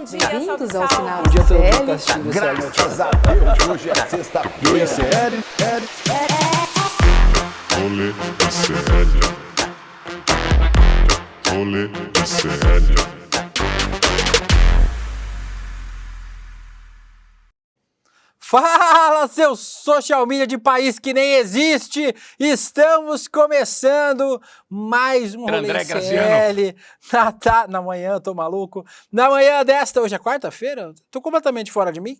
dia, Bem-vindos ao salve, final salve. do Dia todo mundo CL. tá assistindo esse aí, Graças a Deus, hoje é sexta-feira. Sério? Rolê de CL. Rolê de CL. Fala, seu social media de país que nem existe! Estamos começando mais um Rolê André CL. Na manhã, eu tô maluco. Na manhã desta, hoje é quarta-feira? Tô completamente fora de mim.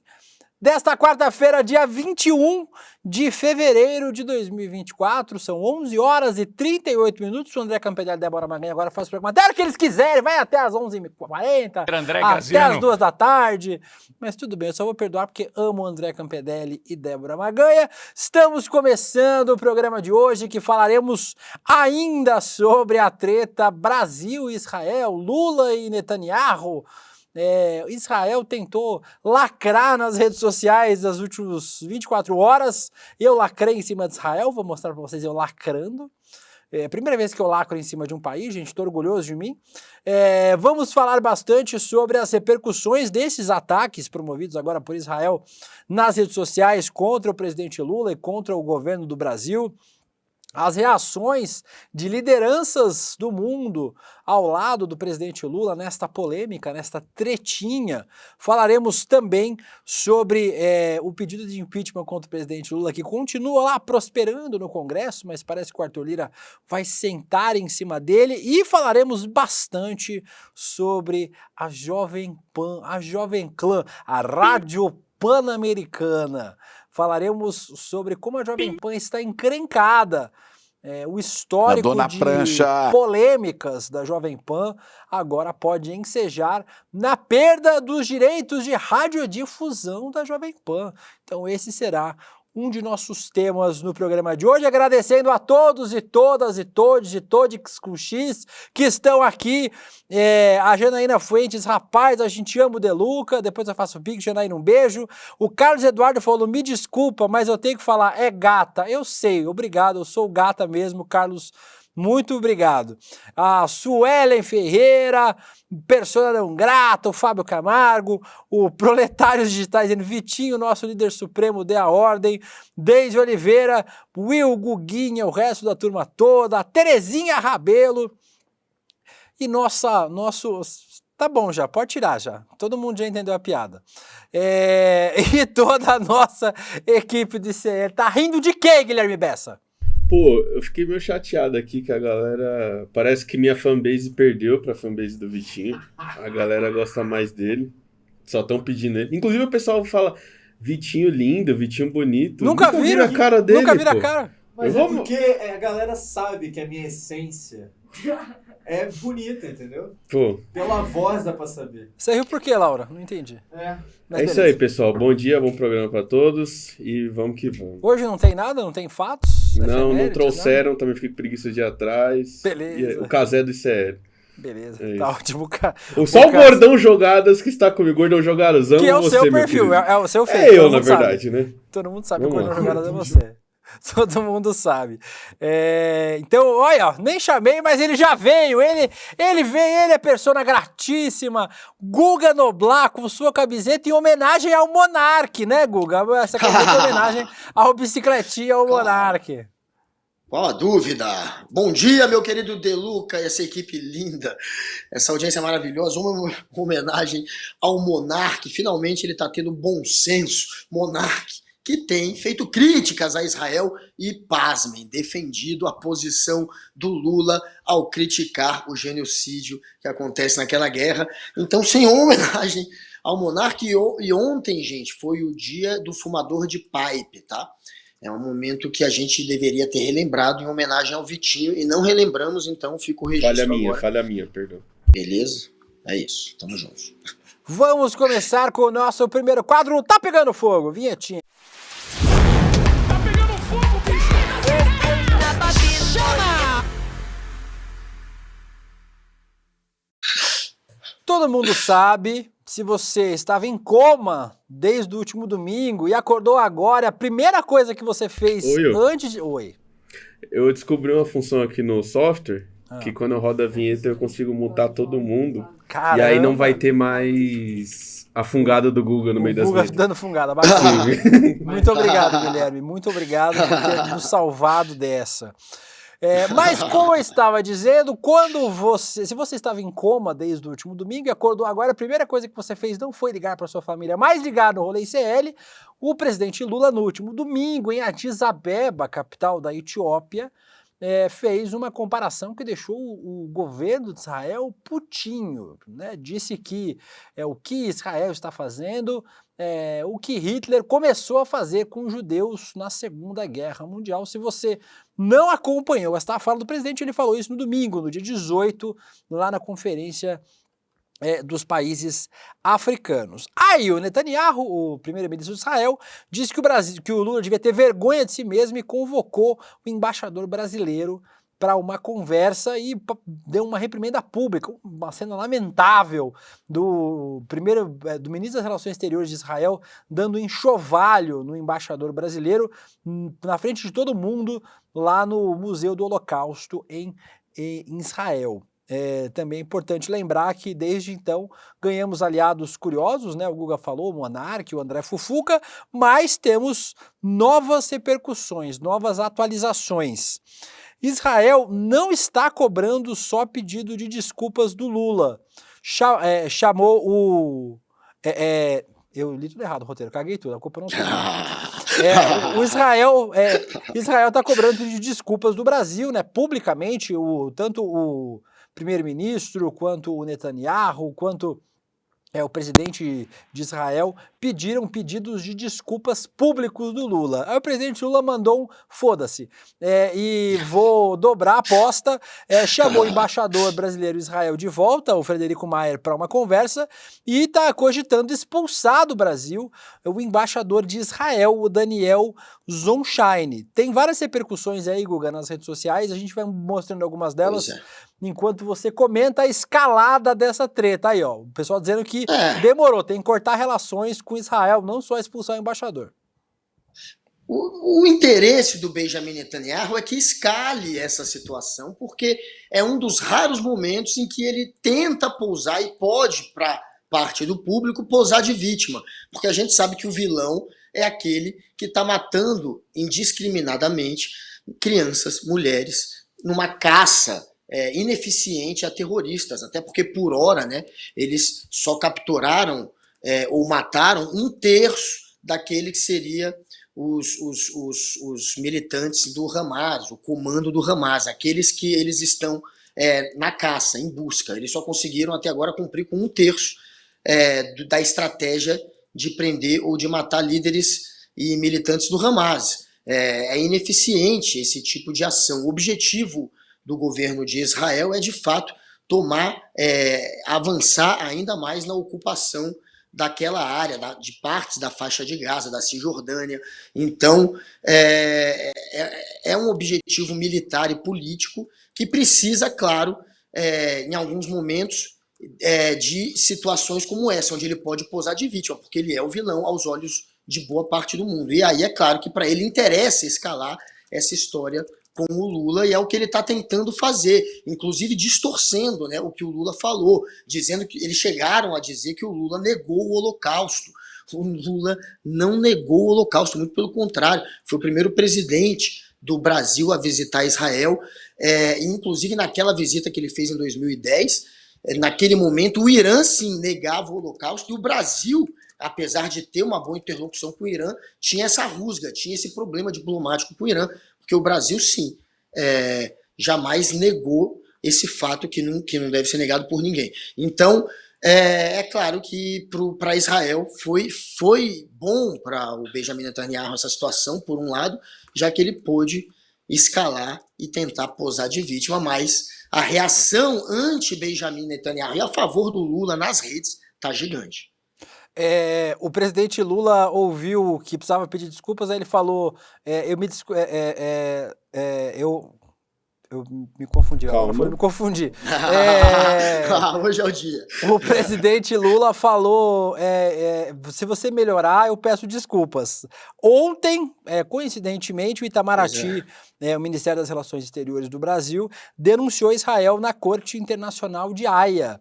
Desta quarta-feira, dia 21 de fevereiro de 2024, são 11 horas e 38 minutos. O André Campedelli e Débora Maganha agora faz o programa dela que eles quiserem, vai até as 11h40, André até Graziano. as 2 da tarde. Mas tudo bem, eu só vou perdoar porque amo o André Campedelli e Débora Maganha. Estamos começando o programa de hoje que falaremos ainda sobre a treta Brasil e Israel, Lula e Netanyahu. Israel tentou lacrar nas redes sociais nas últimas 24 horas. Eu lacrei em cima de Israel, vou mostrar para vocês eu lacrando. É a primeira vez que eu lacro em cima de um país, gente, estou orgulhoso de mim. Vamos falar bastante sobre as repercussões desses ataques promovidos agora por Israel nas redes sociais contra o presidente Lula e contra o governo do Brasil. As reações de lideranças do mundo ao lado do presidente Lula nesta polêmica, nesta tretinha. Falaremos também sobre o pedido de impeachment contra o presidente Lula, que continua lá prosperando no Congresso, mas parece que o Arthur Lira vai sentar em cima dele. E falaremos bastante sobre a Jovem Pan, a Jovem Clã, a Rádio Pan-Americana. Falaremos sobre como a Jovem Pan está encrencada. O histórico de polêmicas da Jovem Pan agora pode ensejar na perda dos direitos de radiodifusão da Jovem Pan. Então esse será um de nossos temas no programa de hoje, agradecendo a todos e todas e todos e todes com X que estão aqui, a Janaína Fuentes, rapaz, a gente ama o Deluca, depois eu faço o Big, Janaína, um beijo. O Carlos Eduardo falou, me desculpa, mas eu tenho que falar, é gata, eu sei, obrigado, eu sou gata mesmo, Carlos, muito obrigado. A Suelen Ferreira, Persona não grata, o Fábio Camargo, o Proletários Digitais, dizendo Vitinho, nosso líder supremo, dê a ordem, Deise Oliveira, Will Guguinha, o resto da turma toda, a Terezinha Rabelo e tá bom já, pode tirar já, todo mundo já entendeu a piada. E toda a nossa equipe de CL, tá rindo de quê, Guilherme Bessa? Pô, eu fiquei meio chateado aqui que a galera... Parece que minha fanbase perdeu pra fanbase do Vitinho. A galera gosta mais dele. Só estão pedindo ele. Inclusive o pessoal fala Vitinho lindo, Vitinho bonito. Nunca viram a cara dele, Nunca viram pô. a cara. Mas é porque a galera sabe que a minha essência é bonita, entendeu? Pô. Pela voz dá pra saber. Você riu por quê, Laura? Não entendi. Mas É isso beleza. aí, pessoal. Bom dia, bom programa pra todos. E vamos que vamos. Hoje não tem nada? Não tem fatos? Não efemérides, trouxeram, também fiquei com preguiça de ir atrás. Beleza. E o Casé do ICL. Beleza, É tá isso. ótimo. Só o Gordão Jogadas que está comigo. Gordão Jogadas, amo Que é o você, seu meu perfil, querido. é o seu feito. É todo eu, mundo na sabe. verdade, né? Todo mundo sabe Vamos que o lá. Gordão Jogadas é você. Todo mundo sabe. Então, olha, ó, nem chamei, mas ele já veio. Ele veio, ele é persona gratíssima. Guga Noblar com sua camiseta em homenagem ao Monark, né, Guga? Essa camiseta é homenagem ao bicicletinha, ao Monark. Qual a dúvida? Bom dia, meu querido Deluca e essa equipe linda, essa audiência maravilhosa, uma homenagem ao Monark, finalmente ele está tendo bom senso, Monark, que tem feito críticas a Israel e, pasmem, defendido a posição do Lula ao criticar o genocídio que acontece naquela guerra. Então, sem homenagem ao Monark, e ontem, gente, foi o dia do fumador de pipe, tá? É um momento que a gente deveria ter relembrado em homenagem ao Vitinho e não relembramos, então fica o registro Falha minha, perdão. Beleza? É isso, tamo junto. Vamos começar com o nosso primeiro quadro, Tá Pegando Fogo, vinhetinha. Tá pegando fogo, bicho! Todo mundo sabe, se você estava em coma desde o último domingo e acordou agora, a primeira coisa que você fez Oi, antes de... Oi. Eu descobri uma função aqui no software que quando roda a vinheta eu consigo mutar todo mundo. Caramba. E aí não vai ter mais a fungada do Guga no meio das Guga vinhetas. dando fungada, bacana. Muito obrigado, Guilherme. Muito obrigado por ter nos salvado dessa. Mas como eu estava dizendo, se você estava em coma desde o último domingo e acordou agora, a primeira coisa que você fez não foi ligar para sua família, mas ligar no Rolê ICL, o presidente Lula, no último domingo, em Addis Abeba, capital da Etiópia, fez uma comparação que deixou o governo de Israel putinho, né? Disse que o que Israel está fazendo o que Hitler começou a fazer com os judeus na Segunda Guerra Mundial. Se você não acompanhou esta fala do presidente, ele falou isso no domingo, no dia 18, lá na conferência dos países africanos. Aí o Netanyahu, o primeiro-ministro de Israel, disse que o Lula devia ter vergonha de si mesmo e convocou o embaixador brasileiro para uma conversa e deu uma reprimenda pública, uma cena lamentável do ministro das Relações Exteriores de Israel dando enxovalho no embaixador brasileiro na frente de todo mundo lá no Museu do Holocausto em Israel. Também é importante lembrar que desde então ganhamos aliados curiosos, né? O Guga falou, o Monark, o André Fufuca, mas temos novas repercussões, novas atualizações. Israel não está cobrando só pedido de desculpas do Lula. Chamou o... eu li tudo errado o roteiro, caguei tudo, a culpa não tem. Israel está cobrando pedido de desculpas do Brasil, né? Publicamente, tanto o primeiro-ministro, quanto o Netanyahu, quanto o presidente de Israel pediram pedidos de desculpas públicos do Lula. Aí o presidente Lula mandou um foda-se e vou dobrar a aposta, chamou o embaixador brasileiro em Israel de volta, o Frederico Mayer, para uma conversa e está cogitando expulsar do Brasil o embaixador de Israel, o Daniel Zonshine. Tem várias repercussões aí, Guga, nas redes sociais, a gente vai mostrando algumas delas enquanto você comenta a escalada dessa treta. Aí, ó, o pessoal dizendo que demorou, tem que cortar relações com Israel, não só expulsar o embaixador. O interesse do Benjamin Netanyahu é que escale essa situação, porque é um dos raros momentos em que ele tenta pousar e pode, para parte do público, pousar de vítima, porque a gente sabe que o vilão é aquele que está matando indiscriminadamente crianças, mulheres, numa caça ineficiente a terroristas, até porque por hora, né, eles só capturaram ou mataram 1/3 daquele que seria os militantes do Hamas, o comando do Hamas, aqueles que eles estão na caça, em busca. Eles só conseguiram até agora cumprir com 1/3 da estratégia de prender ou de matar líderes e militantes do Hamas. É ineficiente esse tipo de ação. O objetivo do governo de Israel é, de fato, avançar ainda mais na ocupação daquela área, de partes da faixa de Gaza, da Cisjordânia. Então, é um objetivo militar e político que precisa, claro, em alguns momentos, de situações como essa, onde ele pode posar de vítima, porque ele é o vilão aos olhos de boa parte do mundo. E aí é claro que para ele interessa escalar essa história com o Lula, e é o que ele está tentando fazer, inclusive distorcendo, né, o que o Lula falou, dizendo que eles chegaram a dizer que o Lula negou o Holocausto. O Lula não negou o Holocausto, muito pelo contrário, foi o primeiro presidente do Brasil a visitar Israel, inclusive naquela visita que ele fez em 2010, naquele momento o Irã sim negava o Holocausto, e o Brasil, apesar de ter uma boa interlocução com o Irã, tinha essa rusga, tinha esse problema diplomático com o Irã, porque o Brasil, sim, jamais negou esse fato que não deve ser negado por ninguém. Então, é claro que para Israel foi bom para o Benjamin Netanyahu essa situação, por um lado, já que ele pôde escalar e tentar posar de vítima, mas a reação anti-Benjamin Netanyahu e a favor do Lula nas redes está gigante. O presidente Lula ouviu que precisava pedir desculpas, aí ele falou, eu eu me confundi. Calma. Eu me confundi. Hoje é o dia. O presidente Lula falou, se você melhorar, eu peço desculpas. Ontem, coincidentemente, o Itamaraty, o Ministério das Relações Exteriores do Brasil, denunciou Israel na Corte Internacional de Haia.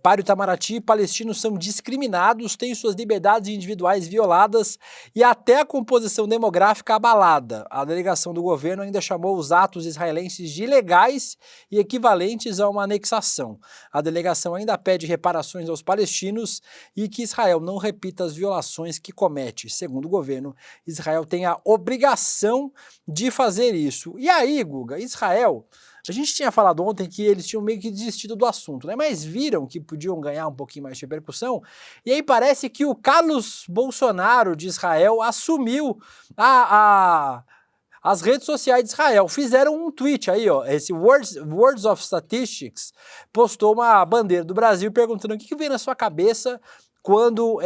Para o Itamaraty, palestinos são discriminados, têm suas liberdades individuais violadas e até a composição demográfica abalada. A delegação do governo ainda chamou os atos israelenses de ilegais e equivalentes a uma anexação. A delegação ainda pede reparações aos palestinos e que Israel não repita as violações que comete. Segundo o governo, Israel tem a obrigação de fazer isso. E aí, Guga, Israel... A gente tinha falado ontem que eles tinham meio que desistido do assunto, né? Mas viram que podiam ganhar um pouquinho mais de repercussão. E aí parece que o Carlos Bolsonaro de Israel assumiu as redes sociais de Israel. Fizeram um tweet aí, ó. Esse Words of Statistics postou uma bandeira do Brasil perguntando o que vem na sua cabeça quando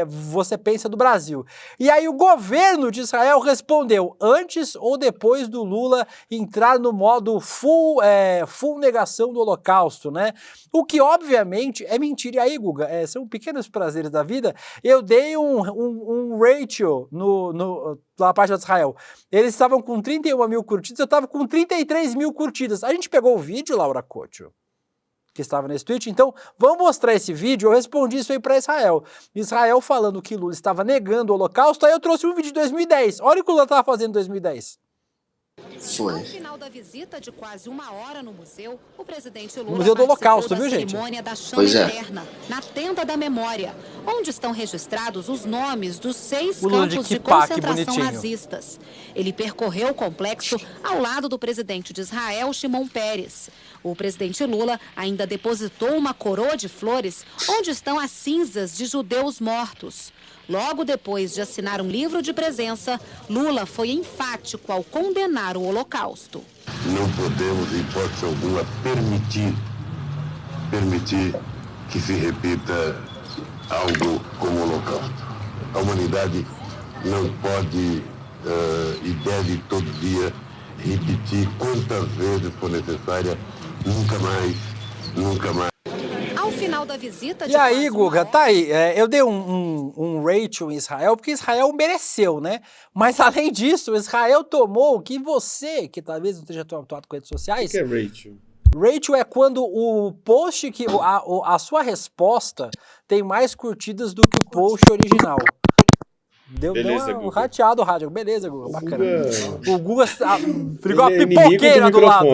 você pensa do Brasil. E aí o governo de Israel respondeu antes ou depois do Lula entrar no modo full negação do Holocausto, né? O que obviamente é mentira. E aí, Guga, são pequenos prazeres da vida. Eu dei um ratio na página de Israel. Eles estavam com 31 mil curtidas, eu estava com 33 mil curtidas. A gente pegou o vídeo, Laura Couto, que estava nesse tweet. Então, vamos mostrar esse vídeo. Eu respondi isso aí para Israel. Israel falando que Lula estava negando o Holocausto, aí eu trouxe um vídeo de 2010. Olha o que o Lula estava fazendo em 2010. Foi. No final da visita de quase 1 hora no museu, o presidente Lula No Museu do Holocausto, viu, gente? cerimônia da chama Pois é. eterna, na Tenda da Memória, onde estão registrados os nomes dos 6 O Lula de campos de Kipá, que concentração bonitinho. nazistas. Ele percorreu o complexo ao lado do presidente de Israel, Shimon Peres. O presidente Lula ainda depositou uma coroa de flores onde estão as cinzas de judeus mortos. Logo depois de assinar um livro de presença, Lula foi enfático ao condenar o Holocausto. Não podemos, em hipótese alguma, permitir que se repita algo como o Holocausto. A humanidade não pode e deve todo dia repetir quantas vezes for necessária, nunca mais. Ao final da visita... E aí, Guga, tá aí. Eu dei um ratio em Israel, porque Israel mereceu, né? Mas, além disso, Israel tomou que você, que talvez não esteja tão habituado com redes sociais... O que é Rachel? Ratio é quando o post, a sua resposta tem mais curtidas do que o post original. Deu uma rateada o rádio. Beleza, Guga, bacana. O Guga ligou uma pipoqueira do lado.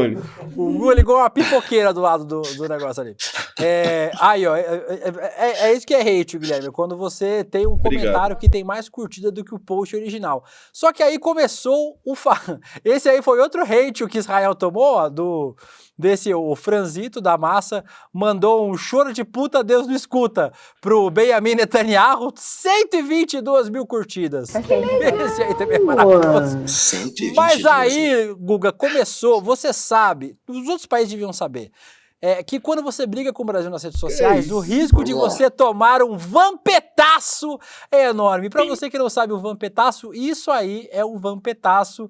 O Guga ligou uma pipoqueira do lado do negócio ali. Aí, ó, é isso que é hate, Guilherme, quando você tem um comentário que tem mais curtida do que o post original. Só que aí começou esse aí foi outro hate que Israel tomou, ó, o Franzito da massa mandou um choro de puta, Deus não escuta, pro Benjamin Netanyahu, 122 mil curtidas. Esse aí também é maravilhoso. 122 Mas aí, Guga, começou, você sabe, os outros países deviam saber, que quando você briga com o Brasil nas redes sociais, o risco de você tomar um vampetaço é enorme. Pra você que não sabe o vampetaço, isso aí é um vampetaço.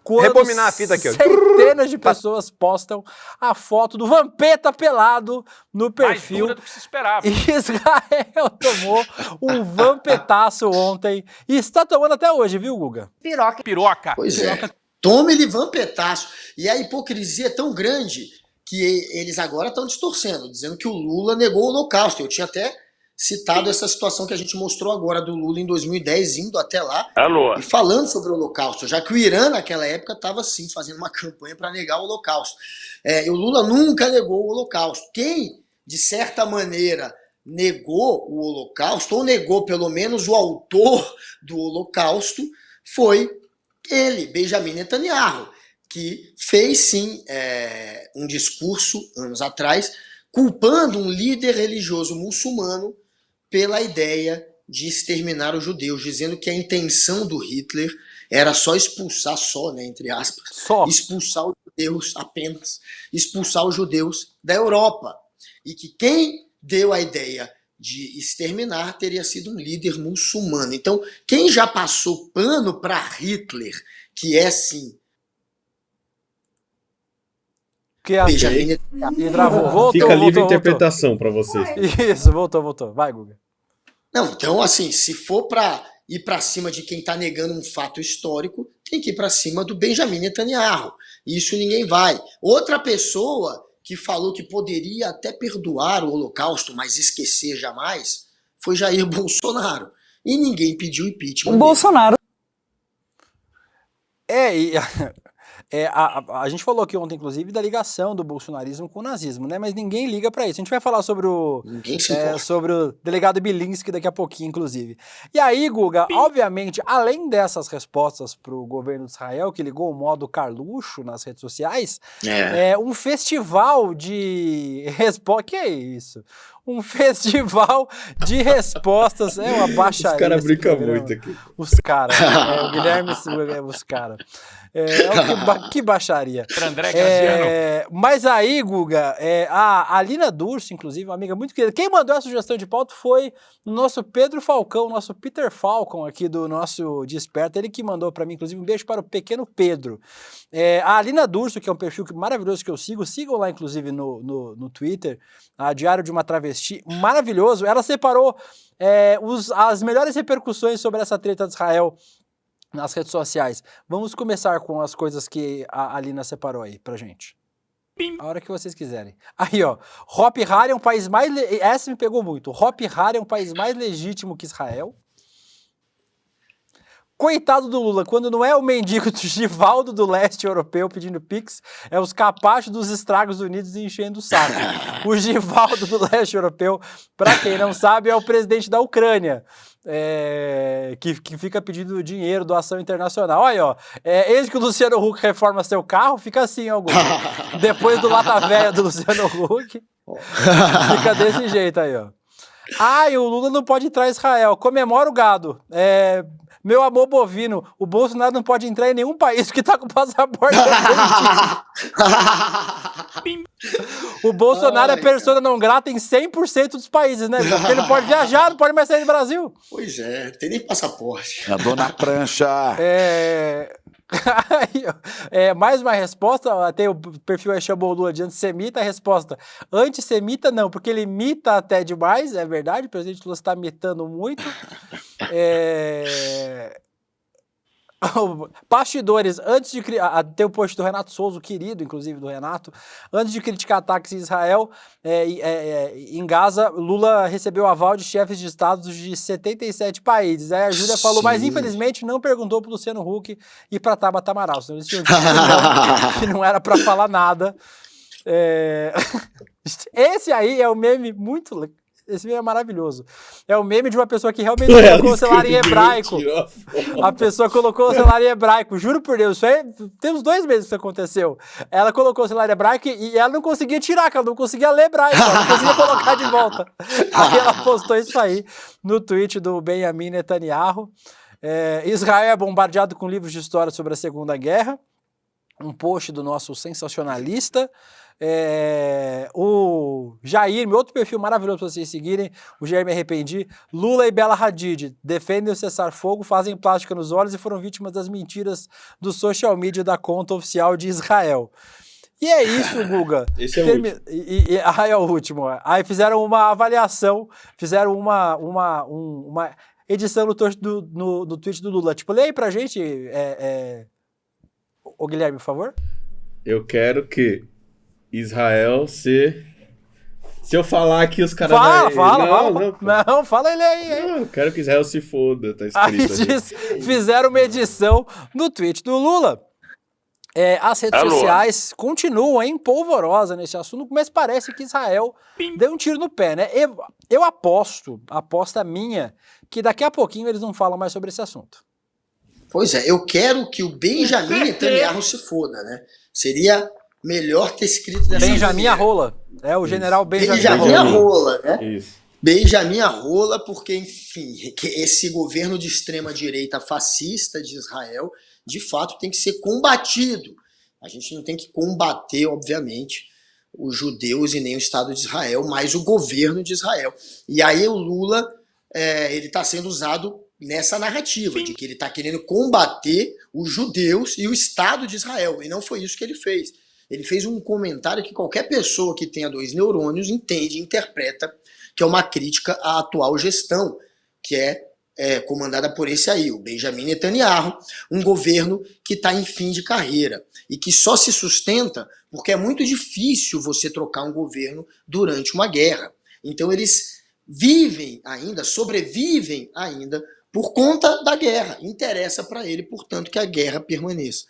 Quando rebobinar a fita aqui, ó. Centenas de pessoas postam a foto do Vampeta pelado no perfil. Mais dura do que se esperava. Israel tomou um vampetaço ontem e está tomando até hoje, viu, Guga? Piroca. Pois é. Tome-lhe vampetaço. E a hipocrisia é tão grande que eles agora estão distorcendo, dizendo que o Lula negou o Holocausto. Eu tinha até citado essa situação que a gente mostrou agora do Lula em 2010, indo até lá e falando sobre o Holocausto, já que o Irã naquela época estava sim fazendo uma campanha para negar o Holocausto. E o Lula nunca negou o Holocausto. Quem, de certa maneira, negou o Holocausto, ou negou pelo menos o autor do Holocausto, foi ele, Benjamin Netanyahu, que fez sim um discurso, anos atrás, culpando um líder religioso muçulmano pela ideia de exterminar os judeus, dizendo que a intenção do Hitler era só expulsar, entre aspas, expulsar os judeus apenas, expulsar os judeus da Europa. E que quem deu a ideia de exterminar teria sido um líder muçulmano. Então, quem já passou pano para Hitler, que é sim Que assim, Benjamin Netanyahu. e travou. Voltou, Fica livre voltou. interpretação pra vocês. Isso, voltou. Vai, Guga. Não, então assim, se for para ir para cima de quem está negando um fato histórico, tem que ir para cima do Benjamin Netanyahu. Isso ninguém vai. Outra pessoa que falou que poderia até perdoar o Holocausto, mas esquecer jamais, foi Jair Bolsonaro. E ninguém pediu impeachment dele. Bolsonaro. A gente falou aqui ontem, inclusive, da ligação do bolsonarismo com o nazismo, né? Mas ninguém liga pra isso. A gente vai falar sobre o delegado Bilinski daqui a pouquinho, inclusive. E aí, Guga, obviamente, além dessas respostas pro governo de Israel, que ligou o modo Carluxo nas redes sociais, um festival de respostas... Que é isso? Um festival de respostas. É uma baixaria. Os caras brincam muito aqui. Os caras. O Guilherme, os caras. Que baixaria. Mas aí, Guga, a Alina Durso, inclusive, uma amiga muito querida, quem mandou a sugestão de pauta foi o nosso Pedro Falcão, nosso Peter Falcon aqui do nosso Desperta, ele que mandou pra mim, inclusive, um beijo para o pequeno Pedro. A Alina Durso, que é um perfil maravilhoso que eu sigo, sigam lá, inclusive, no Twitter, a Diário de uma Travesti, maravilhoso, ela separou as melhores repercussões sobre essa treta de Israel nas redes sociais. Vamos começar com as coisas que a Alina separou aí pra gente. A hora que vocês quiserem. Aí, ó. Hopi Hari é um país mais... Essa me pegou muito. Hopi Hari é um país mais legítimo que Israel. Coitado do Lula, quando não é o mendigo do Givaldo do leste europeu pedindo pix, é os capachos dos Estados Unidos enchendo o saco. O Givaldo do leste europeu, pra quem não sabe, é o presidente da Ucrânia, que fica pedindo dinheiro, doação internacional. Olha, ó, eis que o Luciano Huck reforma seu carro, fica assim, ó, depois do lata véia do Luciano Huck, fica desse jeito aí, ó. E o Lula não pode entrar em Israel, comemora o gado, meu amor bovino, o Bolsonaro não pode entrar em nenhum país que tá com o passaporte. O Bolsonaro é persona não grata em 100% dos países, né? Porque ele não pode viajar, não pode mais sair do Brasil. Pois é, tem nem passaporte. Andou na prancha. Mais uma resposta, tem o perfil aí chamou o Lula de antissemita, a resposta, antissemita não, porque ele imita até demais, é verdade, o presidente Lula está imitando muito. Bastidores, antes de ter o post do Renato Souza, o querido, inclusive, do Renato, antes de criticar ataques em Israel, em Gaza, Lula recebeu aval de chefes de estados de 77 países. Aí a Júlia falou, mas infelizmente não perguntou pro Luciano Huck e pra Tabata Amaral, senão eles tinham dito que não era pra falar nada. Esse aí é um meme muito legal. Esse meme é maravilhoso. É o meme de uma pessoa que realmente colocou o celular em hebraico. A pessoa colocou o celular em hebraico. Juro por Deus, tem uns 2 meses que isso aconteceu. Ela colocou o celular em hebraico e ela não conseguia tirar, porque ela não conseguia ler hebraico, ela não conseguia colocar de volta. Aí ela postou isso aí no tweet do Benjamin Netanyahu. Israel é bombardeado com livros de história sobre a Segunda Guerra. Um post do nosso sensacionalista. O Jair, meu outro perfil maravilhoso para vocês seguirem, o Jair Me Arrependi, Lula e Bela Hadid defendem o cessar-fogo, fazem plástica nos olhos e foram vítimas das mentiras do social media da conta oficial de Israel. E é isso, Guga. Esse é o último. É o último. Aí fizeram uma avaliação, fizeram uma edição no tweet do Lula. Tipo, lê aí pra gente, o Guilherme, por favor. Eu quero que Israel se eu falar aqui os caras... Fala ele aí. Não, eu quero que Israel se foda, tá Aí escrito fizeram uma edição no tweet do Lula. As redes sociais continuam polvorosa nesse assunto, mas parece que Israel deu um tiro no pé, né? Eu aposta minha, que daqui a pouquinho eles não falam mais sobre esse assunto. Pois é, eu quero que o Benjamin Netanyahu se foda, né? Seria melhor ter escrito dessa Benjamin Arrola. O general Benjamin Arrola, né? Isso. Benjamin Arrola, porque, enfim, esse governo de extrema-direita fascista de Israel, de fato, tem que ser combatido. A gente não tem que combater, obviamente, os judeus e nem o Estado de Israel, mas o governo de Israel. E aí o Lula, ele está sendo usado nessa narrativa, de que ele está querendo combater os judeus e o Estado de Israel, e não foi isso que ele fez. Ele fez um comentário que qualquer pessoa que tenha 2 neurônios entende e interpreta que é uma crítica à atual gestão, que é comandada por esse aí, o Benjamin Netanyahu, um governo que está em fim de carreira e que só se sustenta porque é muito difícil você trocar um governo durante uma guerra. Então eles vivem ainda, sobrevivem ainda por conta da guerra. Interessa para ele, portanto, que a guerra permaneça.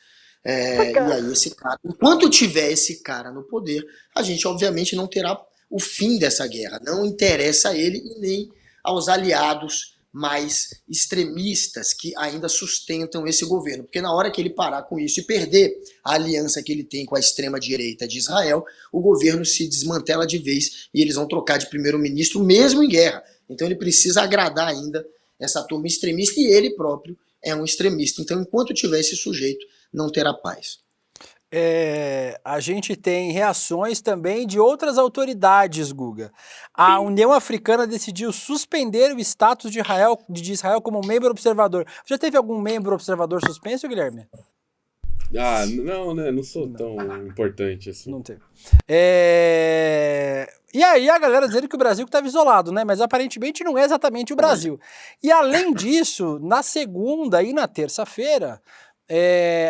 E aí esse cara, enquanto tiver esse cara no poder, a gente obviamente não terá o fim dessa guerra. Não interessa a ele e nem aos aliados mais extremistas que ainda sustentam esse governo, porque na hora que ele parar com isso e perder a aliança que ele tem com a extrema-direita de Israel, o governo se desmantela de vez e eles vão trocar de primeiro-ministro mesmo em guerra. Então ele precisa agradar ainda essa turma extremista e ele próprio é um extremista. Então enquanto tiver esse sujeito, não terá paz. A gente tem reações também de outras autoridades, Guga. A União Africana decidiu suspender o status de Israel como membro observador. Já teve algum membro observador suspenso, Guilherme? Não, né? Não sou tão importante assim. Não teve. E aí a galera dizendo que o Brasil estava isolado, né? Mas aparentemente não é exatamente o Brasil. E além disso, na segunda e na terça-feira,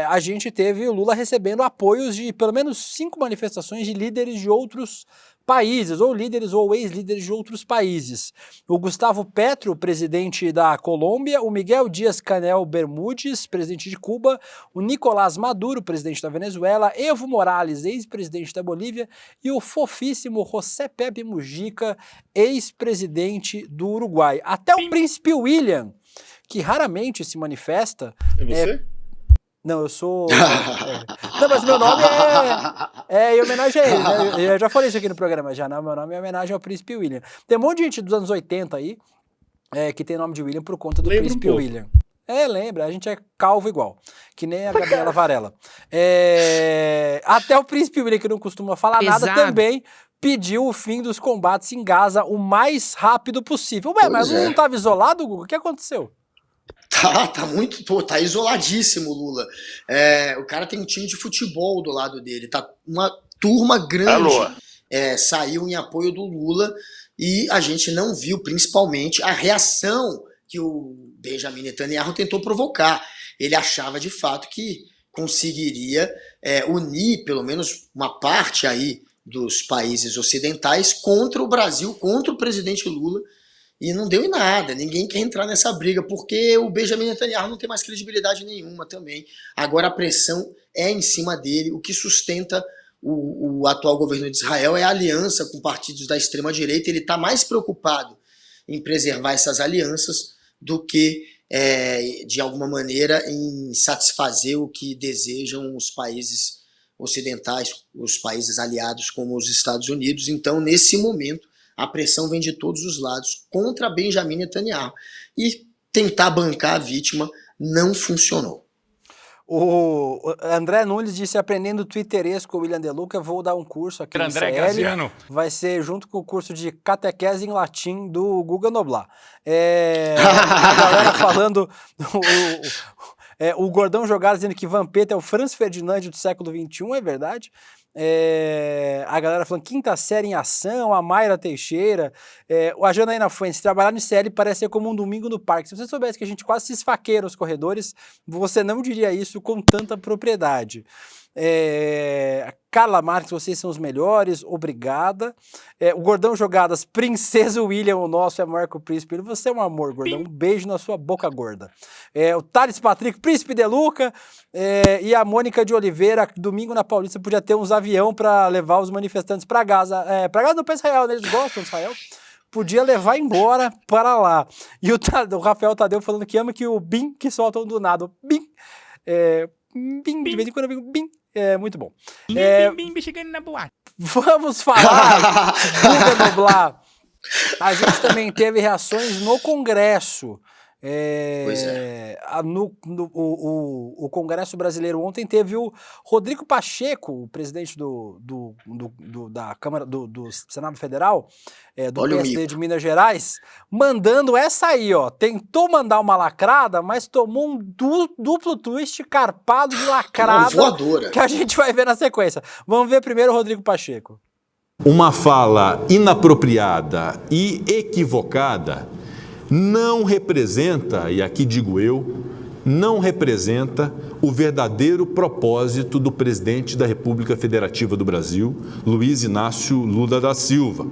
a gente teve o Lula recebendo apoios de pelo menos 5 manifestações de líderes de outros países, ou líderes ou ex-líderes de outros países. O Gustavo Petro, presidente da Colômbia, o Miguel Díaz-Canel Bermúdez, presidente de Cuba, o Nicolás Maduro, presidente da Venezuela, Evo Morales, ex-presidente da Bolívia, e o fofíssimo José Pepe Mujica, ex-presidente do Uruguai. Até o príncipe William, que raramente se manifesta... É você? Não, eu sou... Não, mas meu nome é em homenagem a ele, né? Eu já falei isso aqui no programa já, né? Meu nome é em homenagem ao Príncipe William. Tem um monte de gente dos anos 80 aí, que tem nome de William por conta do Príncipe William. Lembra, a gente é calvo igual, que nem a Gabriela Varela. Até o Príncipe William, que não costuma falar nada, também pediu o fim dos combates em Gaza o mais rápido possível. Ué, mas não estava isolado, Guga? O que aconteceu? Tá isoladíssimo o Lula. O cara tem um time de futebol do lado dele, tá uma turma grande saiu em apoio do Lula e a gente não viu principalmente a reação que o Benjamin Netanyahu tentou provocar. Ele achava de fato que conseguiria unir pelo menos uma parte aí dos países ocidentais contra o Brasil, contra o presidente Lula. E não deu em nada, ninguém quer entrar nessa briga, porque o Benjamin Netanyahu não tem mais credibilidade nenhuma também. Agora a pressão é em cima dele, o que sustenta o atual governo de Israel é a aliança com partidos da extrema-direita. Ele está mais preocupado em preservar essas alianças do que, de alguma maneira, em satisfazer o que desejam os países ocidentais, os países aliados como os Estados Unidos. Então, nesse momento, a pressão vem de todos os lados contra Benjamin Netanyahu. E tentar bancar a vítima não funcionou. O André Nunes disse, aprendendo twitteresco com o William De Luca, vou dar um curso aqui no André CL. Graziano. Vai ser junto com o curso de catequese em latim do Guga Noblar. A galera falando... O Gordão Jogado dizendo que Vampeta é o Franz Ferdinand do século XXI, é verdade. A galera falando quinta série em ação, a Mayra Teixeira, a Janaína Fuentes, trabalhar no CL parece ser como um domingo no parque. Se você soubesse que a gente quase se esfaqueia nos corredores, você não diria isso com tanta propriedade. Carla Marques, vocês são os melhores, obrigada. O Gordão Jogadas, Princesa William, o nosso é maior que o Príncipe. Você é um amor, Gordão, um beijo na sua boca gorda. O Thales Patrick, Príncipe De Luca, e a Mônica de Oliveira, domingo na Paulista podia ter uns avião para levar os manifestantes para Gaza. Para Gaza não, para Israel, né? Eles gostam de Israel. Podia levar embora para lá. E o Rafael Tadeu falando que ama que o BIM que soltam do nada. O BIM. BIM, de vez em quando eu digo BIM. Muito bom. Bim, chegando na boate. Vamos falar, Guga Noblar. A gente também teve reações no Congresso. Pois O Congresso Brasileiro ontem teve o Rodrigo Pacheco, o presidente da Câmara do Senado Federal, do Olha o PSD mico. de Minas Gerais, mandando essa aí, ó. Tentou mandar uma lacrada, mas tomou um duplo twist carpado de Uma lacrada voadora. que a gente vai ver na sequência. Vamos ver primeiro o Rodrigo Pacheco. Uma fala inapropriada e equivocada não representa, e aqui digo eu, não representa o verdadeiro propósito do presidente da República Federativa do Brasil, Luiz Inácio Lula da Silva,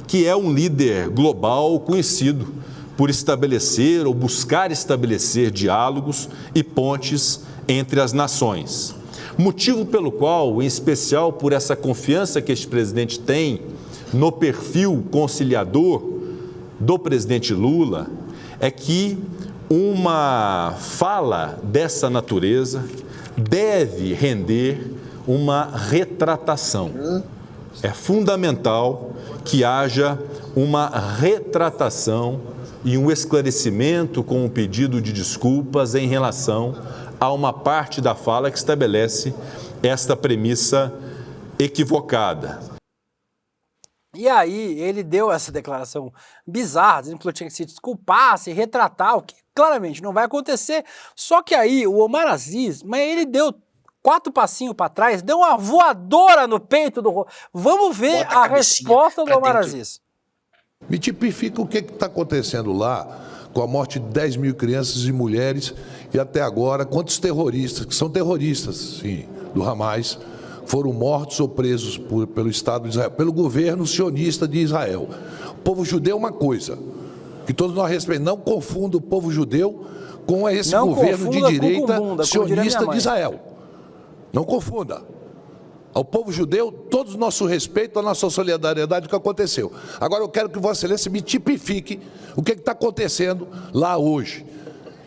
que é um líder global conhecido por estabelecer ou buscar estabelecer diálogos e pontes entre as nações. Motivo pelo qual, em especial por essa confiança que este presidente tem no perfil conciliador do presidente Lula, é que uma fala dessa natureza deve render uma retratação. É fundamental que haja uma retratação e um esclarecimento com um pedido de desculpas em relação a uma parte da fala que estabelece esta premissa equivocada. E aí ele deu essa declaração bizarra, dizendo que Lula tinha que se desculpar, se retratar, o que claramente não vai acontecer. Só que aí o Omar Aziz, mas ele deu 4 passinhos para trás, deu uma voadora no peito do... Vamos ver Bota a a cabecinha resposta do pra Omar dentro. Aziz. Me tipifica o que está acontecendo lá com a morte de 10 mil crianças e mulheres e até agora quantos terroristas, que são terroristas, sim, do Hamas, foram mortos ou presos pelo Estado de Israel, pelo governo sionista de Israel. O povo judeu é uma coisa, que todos nós respeitamos. Não confunda o povo judeu com esse governo de direita sionista de Israel. Não confunda. Ao povo judeu, todo o nosso respeito, a nossa solidariedade com o que aconteceu. Agora eu quero que Vossa Excelência me tipifique o que está acontecendo lá hoje.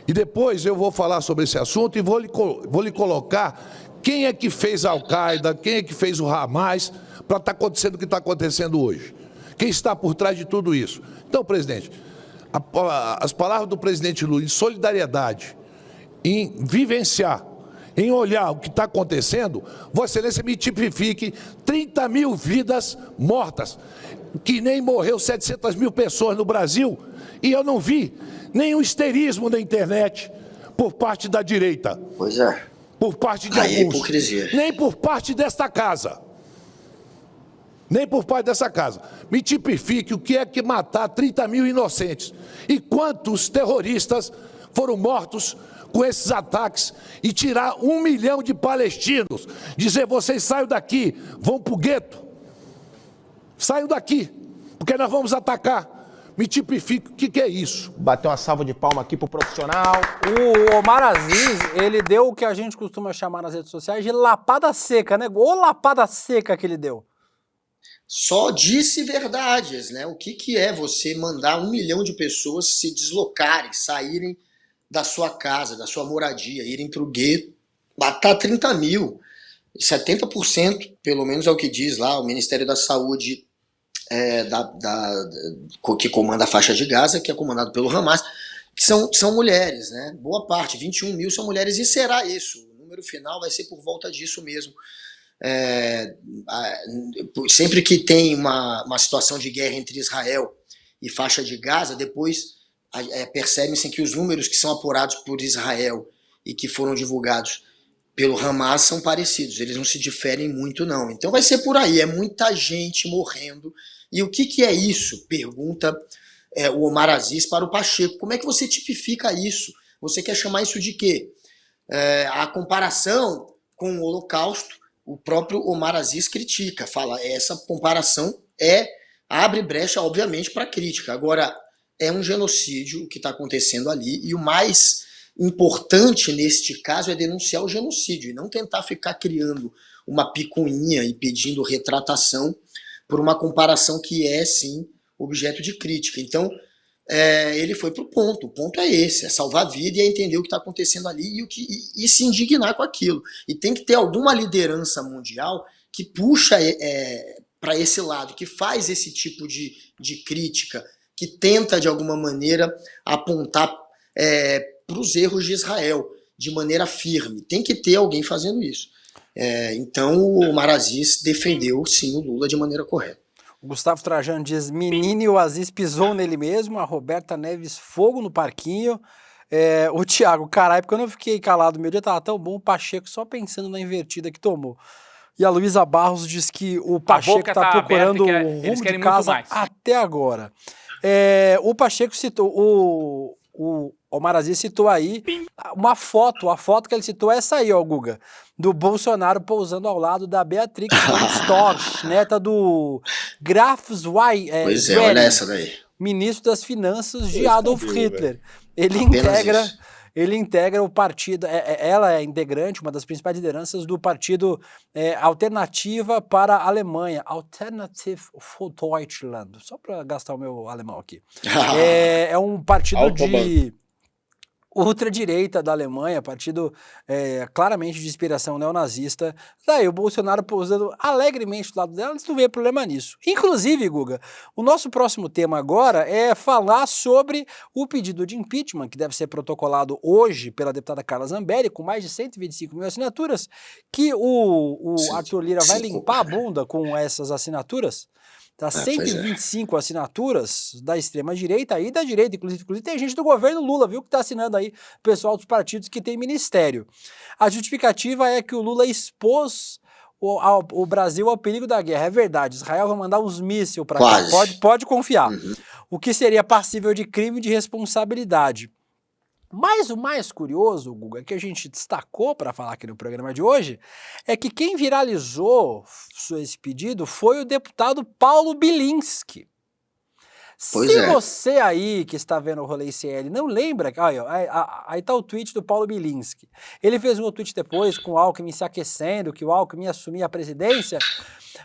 E depois eu vou falar sobre esse assunto e vou lhe colocar quem é que fez a Al-Qaeda, quem é que fez o Hamas para estar acontecendo o que está acontecendo hoje. Quem está por trás de tudo isso. Então, presidente, as palavras do presidente Lula em solidariedade, em vivenciar, em olhar o que está acontecendo, Vossa Excelência me tipifique 30 mil vidas mortas, que nem morreu 700 mil pessoas no Brasil, e eu não vi nenhum histerismo na internet por parte da direita. Pois é. Por parte de Aí é alguns. hipocrisia. Nem por parte desta casa. Nem por parte dessa casa. Me tipifique o que é que matar 30 mil inocentes. E quantos terroristas foram mortos com esses ataques e tirar 1 milhão de palestinos. Dizer, vocês saiam daqui, vão para o gueto. Saiam daqui, porque nós vamos atacar. Me tipifique o que é isso. Bateu uma salva de palma aqui pro profissional. O Omar Aziz, ele deu o que a gente costuma chamar nas redes sociais de lapada seca, né? Ô lapada seca que ele deu. Só disse verdades, né? O que é você mandar 1 milhão de pessoas se deslocarem, saírem da sua casa, da sua moradia, irem para o gueto, matar 30 mil. 70%, pelo menos é o que diz lá o Ministério da Saúde, que comanda a faixa de Gaza, que é comandado pelo Hamas, que são mulheres, né? Boa parte, 21 mil são mulheres, e será isso. O número final vai ser por volta disso mesmo. Sempre que tem uma situação de guerra entre Israel e faixa de Gaza, depois percebem-se que os números que são apurados por Israel e que foram divulgados pelo Hamas são parecidos, eles não se diferem muito não. Então vai ser por aí, é muita gente morrendo. E o que é isso? Pergunta o Omar Aziz para o Pacheco. Como é que você tipifica isso? Você quer chamar isso de quê? A comparação com o Holocausto, o próprio Omar Aziz critica, fala, essa comparação abre brecha, obviamente, para crítica. Agora, é um genocídio o que está acontecendo ali, e o mais importante neste caso é denunciar o genocídio, e não tentar ficar criando uma picuinha e pedindo retratação por uma comparação que é, sim, objeto de crítica. Então, ele foi para o ponto é esse, é salvar a vida e é entender o que está acontecendo ali e se indignar com aquilo. E tem que ter alguma liderança mundial que puxa para esse lado, que faz esse tipo de crítica, que tenta, de alguma maneira, apontar para os erros de Israel, de maneira firme. Tem que ter alguém fazendo isso. Então o Maraziz defendeu, sim, o Lula de maneira correta. O Gustavo Trajano diz, menino, e o Aziz pisou nele mesmo. A Roberta Neves, fogo no parquinho. O Thiago, caralho, porque eu não fiquei calado, meu dia tava tão bom, o Pacheco só pensando na invertida que tomou. E a Luísa Barros diz que o Pacheco tá procurando o rumo de casa até agora. O Pacheco citou, o Maraziz citou aí uma foto, a foto que ele citou é essa aí, ó, Guga, do Bolsonaro pousando ao lado da Beatrix Storch, neta do Graf Zweig, olha essa daí. ministro das Finanças de Adolf Hitler. Ele integra o partido, ela é integrante, uma das principais lideranças do partido Alternativa para a Alemanha, Alternative für Deutschland, só para gastar o meu alemão aqui. É um partido de ultradireita da Alemanha, partido claramente de inspiração neonazista. Daí o Bolsonaro pousando alegremente do lado dela, não vê problema nisso. Inclusive, Guga, o nosso próximo tema agora é falar sobre o pedido de impeachment, que deve ser protocolado hoje pela deputada Carla Zambelli, com mais de 125 mil assinaturas, que o Arthur Lira vai limpar a bunda com essas assinaturas. Tá, 125 assinaturas da extrema-direita e da direita, inclusive tem gente do governo Lula, viu, que tá assinando aí, pessoal dos partidos que tem ministério. A justificativa é que o Lula expôs o Brasil ao perigo da guerra. É verdade, Israel vai mandar uns mísseis para cá, pode confiar. O que seria passível de crime de responsabilidade. Mas o mais curioso, Guga, que a gente destacou para falar aqui no programa de hoje, é que quem viralizou esse pedido foi o deputado Paulo Bilinski. Se você aí que está vendo o Rolê ICL não lembra, aí tá o tweet do Paulo Bilinski. Ele fez um tweet depois com o Alckmin se aquecendo, que o Alckmin assumia a presidência.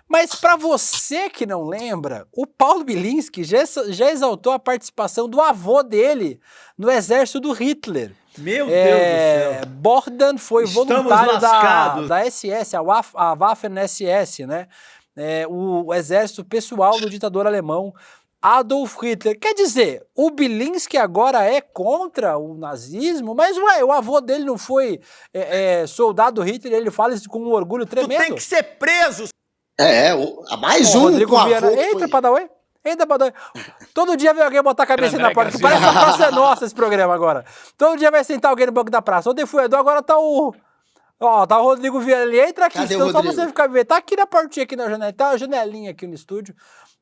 Mas para você que não lembra, o Paulo Bilinski já exaltou a participação do avô dele no exército do Hitler. Meu Deus do céu. Bordan foi voluntário da SS, a Waffen-SS, né? O exército pessoal do ditador alemão Adolf Hitler. Quer dizer, o Bilinski agora é contra o nazismo, mas o avô dele não foi soldado do Hitler, ele fala isso com um orgulho tremendo. Tu tem que ser preso! Mais um Rodrigo Viana. Eita, Padawan. Todo dia vem alguém botar a cabeça na porta, que parece a Praça é Nossa esse programa agora. Todo dia vai sentar alguém no banco da praça. Ontem fui Edu, agora tá o Rodrigo Viana ali. Entra aqui, então só você ficar vendo. Tá aqui na portinha, aqui na janela. Tá uma janelinha aqui no estúdio.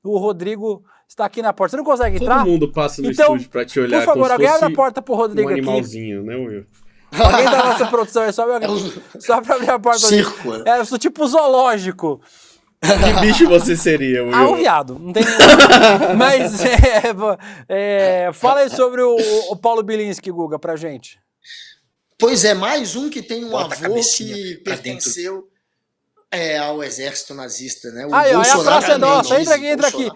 O Rodrigo está aqui na porta. Você não consegue entrar? Todo mundo passa no estúdio pra te olhar. Por favor, alguém abre a porta pro Rodrigo aqui. Animalzinho, né, Will? Alguém da nossa produção, só pra abrir a porta. Circo. Eu sou tipo zoológico. Que bicho você seria, Will? Um viado, não tem nenhum. Mas fala aí sobre o Paulo Bilinski, Guga, pra gente. Pois mais um que tem um avô que pertenceu ao exército nazista, né? Aí, a praça é nossa, entra aqui.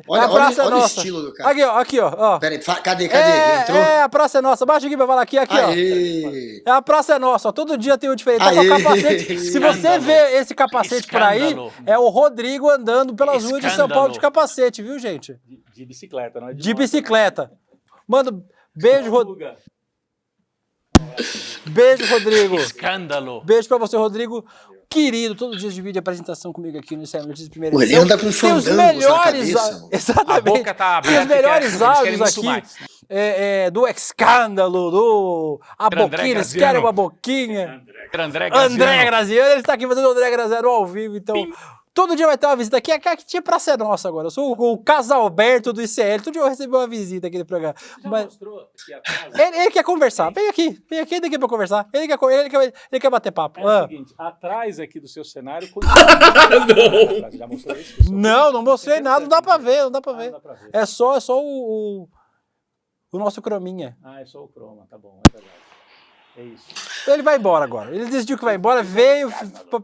Olha, a praça olha é o nossa. estilo do cara. Aqui, ó. Peraí, cadê? Entrou? A praça é nossa. Baixa aqui pra falar aqui, ó. A praça é nossa, ó. Todo dia tem um diferente. Tá com o capacete. Se você vê esse capacete por aí, é o Rodrigo andando pelas ruas de São Paulo de capacete, viu, gente? De bicicleta, não é? De bicicleta. Manda beijo, Rodrigo. Beijo, Rodrigo. Escândalo. Beijo pra você, Rodrigo. Querido, todos os dias divide a apresentação comigo aqui no ICL Notícias Primeira Edição. Ele anda com fandangos na cabeça. Exatamente. A boca tá aberta. Os melhores áudios aqui do escândalo, a boquinha, eles querem uma boquinha. André Graziano, ele está aqui fazendo o André Graziano ao vivo, então... Todo dia vai ter uma visita aqui, aqui tinha pra ser nossa agora. Eu sou o Casalberto do ICL, todo dia eu vou receber uma visita aqui no programa. Mostrou que a casa... ele quer conversar, vem aqui daqui pra conversar. Ele quer bater papo. É o seguinte, atrás aqui do seu cenário... Não! Já mostrou isso? Não mostrei nada, não dá pra ver. É só o nosso crominha. É só o croma, tá bom, é verdade. É isso. Ele vai embora agora. Ele decidiu que vai embora, veio